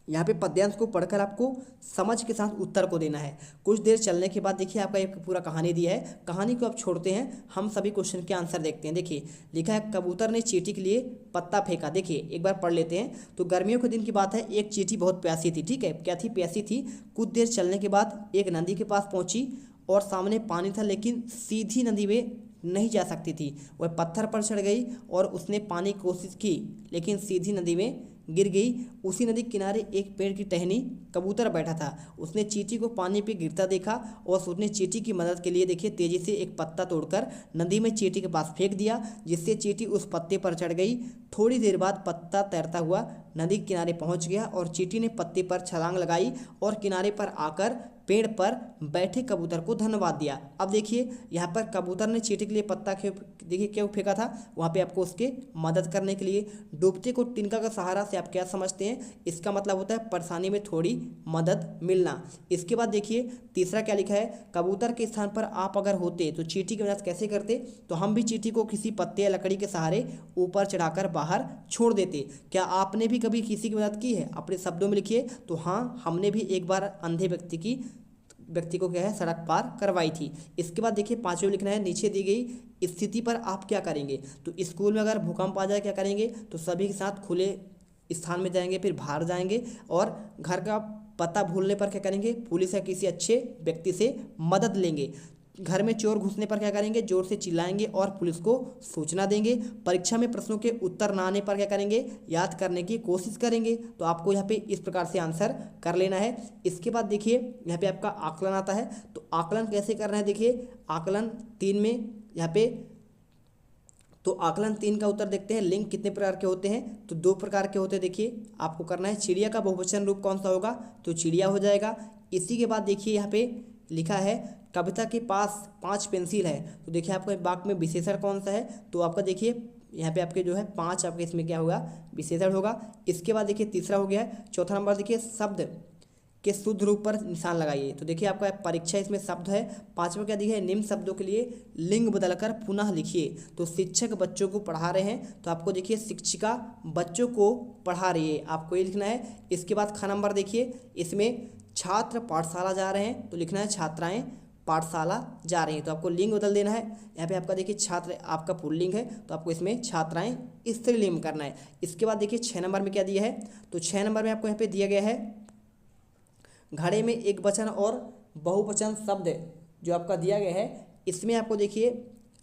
यहाँ पे पद्यांश को पढ़कर आपको समझ के साथ उत्तर को देना है। कुछ देर चलने के बाद देखिए आपका एक पूरा कहानी दिया है। कहानी को आप छोड़ते हैं, हम सभी क्वेश्चन के आंसर देखते हैं। देखिए लिखा है, कबूतर ने चींटी के लिए पत्ता फेंका। देखिए एक बार पढ़ लेते हैं। तो गर्मियों के दिन की बात है, एक चींटी बहुत प्यासी थी, ठीक है। क्या थी, प्यासी थी। कुछ देर चलने के बाद एक नदी के पास पहुंची और सामने पानी था, लेकिन सीधी नदी में नहीं जा सकती थी। वह पत्थर पर चढ़ गई और उसने पानी की कोशिश की, लेकिन सीधी नदी में गिर गई। उसी नदी किनारे एक पेड़ की टहनी कबूतर बैठा था। उसने चींटी को पानी पे गिरता देखा और उसने चींटी की मदद के लिए देखिए तेजी से एक पत्ता तोड़कर नदी में चींटी के पास फेंक दिया, जिससे चींटी उस पत्ते पर चढ़ गई। थोड़ी देर बाद पत्ता तैरता हुआ नदी किनारे पहुंच गया और चींटी ने पत्ते पर छलांग लगाई और किनारे पर आकर पेड़ पर बैठे कबूतर को धन्यवाद दिया। अब देखिए यहाँ पर कबूतर ने चींटी के लिए पत्ता देखिए क्यों फेंका था, वहाँ पे आपको उसके मदद करने के लिए। डूबते को तिनका का सहारा से आप क्या समझते हैं, इसका मतलब होता है परेशानी में थोड़ी मदद मिलना। इसके बाद देखिए तीसरा क्या लिखा है, कबूतर के स्थान पर आप अगर होते तो चींटी की मदद कैसे करते, तो हम भी चींटी को किसी पत्ते या लकड़ी के सहारे ऊपर चढ़ाकर बाहर छोड़ देते। क्या आपने भी कभी किसी की मदद की है, अपने शब्दों में लिखिए। तो हाँ, हमने भी एक बार अंधे व्यक्ति को क्या है सड़क पार करवाई थी। इसके बाद देखिए 5वें लिखना है, नीचे दी गई स्थिति पर आप क्या करेंगे। तो स्कूल में अगर भूकंप आ जाए क्या करेंगे, तो सभी के साथ खुले स्थान में जाएंगे, फिर बाहर जाएंगे। और घर का पता भूलने पर क्या करेंगे, पुलिस या किसी अच्छे व्यक्ति से मदद लेंगे। घर में चोर घुसने पर क्या करेंगे, जोर से चिल्लाएंगे और पुलिस को सूचना देंगे। परीक्षा में प्रश्नों के उत्तर ना आने पर क्या करेंगे, याद करने की कोशिश करेंगे। तो आपको यहाँ पे इस प्रकार से आंसर कर लेना है। इसके बाद देखिए यहाँ पे आपका आकलन आता है। तो आकलन कैसे करना है, देखिए आकलन 3 में यहाँ पे, तो आकलन 3 का उत्तर देखते हैं। लिंग कितने प्रकार के होते हैं, तो 2 प्रकार के होते हैं। देखिए आपको करना है, चिड़िया का बहुवचन रूप कौन सा होगा, तो चिड़िया हो जाएगा। इसी के बाद देखिए यहाँ पे लिखा है कविता के पास 5 पेंसिल है। तो देखिए आपको वाक्य में विशेषण कौन सा है, तो आपका देखिए यहाँ पे आपके जो है 5 आपके इसमें क्या होगा, विशेषण होगा। इसके बाद देखिए तीसरा हो गया है। चौथा नंबर देखिए शब्द के शुद्ध रूप पर निशान लगाइए। तो देखिए आपका परीक्षा इसमें शब्द है। 5वां क्या दिया है, निम्न शब्दों के लिए लिंग बदलकर पुनः लिखिए। तो शिक्षक बच्चों को पढ़ा रहे हैं, तो आपको देखिए शिक्षिका बच्चों को पढ़ा रही है, आपको ये लिखना है। इसके बाद ख नंबर देखिए, इसमें छात्र पाठशाला जा रहे हैं, तो लिखना है छात्राएं पाठशाला जा रही हैं। तो आपको लिंग बदल देना है। यहाँ पे आपका देखिए छात्र आपका पुल्लिंग है, तो आपको इसमें छात्राएं स्त्रीलिंग करना है। इसके बाद देखिए 6 नंबर में क्या दिया है, तो 6 नंबर में आपको यहाँ पे दिया गया है घड़े में एक वचन और बहुवचन शब्द जो आपका दिया गया है, इसमें आपको देखिए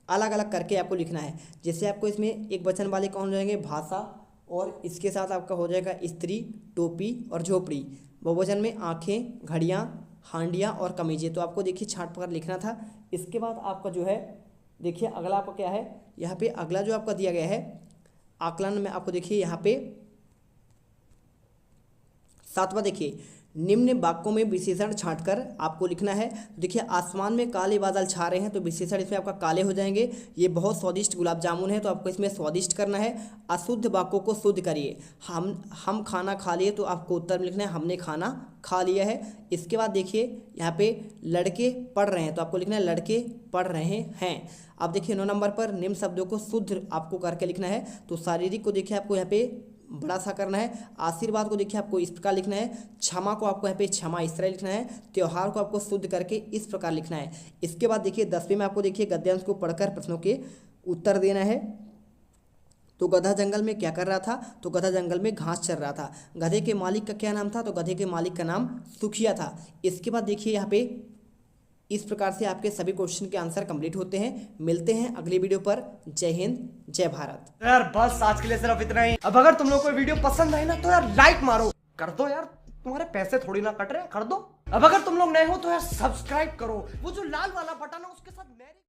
अलग अलग करके आपको लिखना है। जैसे आपको इसमें एक वचन वाले कौन हो जाएंगे, भाषा, और इसके साथ आपका हो जाएगा स्त्री, टोपी और झोपड़ी। बहुवचन में आँखें, घड़ियाँ, हांडियाँ और कमीजें। तो आपको देखिए छाट पकड़ लिखना था। इसके बाद आपका जो है देखिए अगला आपका क्या है, यहाँ पे अगला जो आपका दिया गया है आकलन में, आपको देखिए यहाँ पे 7वां देखिए निम्न वाक्यों में विशेषण छांटकर आपको लिखना है। देखिए आसमान में काले बादल छा रहे हैं, तो विशेषण इसमें आपका काले हो जाएंगे। ये बहुत स्वादिष्ट गुलाब जामुन है, तो आपको इसमें स्वादिष्ट करना है। अशुद्ध वाक्यों को शुद्ध करिए। हम खाना खा लिए, तो आपको उत्तर में लिखना है हमने खाना खा लिया है। इसके बाद देखिए यहाँ पे लड़के पढ़ रहे हैं, तो आपको लिखना है लड़के पढ़ रहे हैं। अब देखिए 9 नंबर पर निम्न शब्दों को शुद्ध आपको करके लिखना है। तो शारीरिक को देखिए आपको यहाँ पे बड़ा सा करना है। आशीर्वाद को देखिए आपको इस प्रकार लिखना है। क्षमा को आपको यहाँ पे क्षमा इस तरह लिखना है। त्योहार को आपको शुद्ध करके इस प्रकार लिखना है। इसके बाद देखिए 10वें में आपको देखिए गद्यांश को पढ़कर प्रश्नों के उत्तर देना है। तो गधा जंगल में क्या कर रहा था, तो गधा जंगल में घास चर रहा था। गधे के मालिक का क्या नाम था, तो गधे के मालिक का नाम सुखिया था। इसके बाद देखिए यहाँ पे इस प्रकार से आपके सभी क्वेश्चन के आंसर कंप्लीट होते हैं। मिलते हैं अगली वीडियो पर। जय हिंद, जय भारत। तो यार बस आज के लिए सिर्फ इतना ही। अब अगर तुम लोग को वीडियो पसंद आई ना, तो यार लाइक मारो, कर दो यार, तुम्हारे पैसे थोड़ी ना कट रहे हैं, कर दो। अब अगर तुम लोग नए हो तो यार सब्सक्राइब करो, वो जो लाल वाला बटन है उसके साथ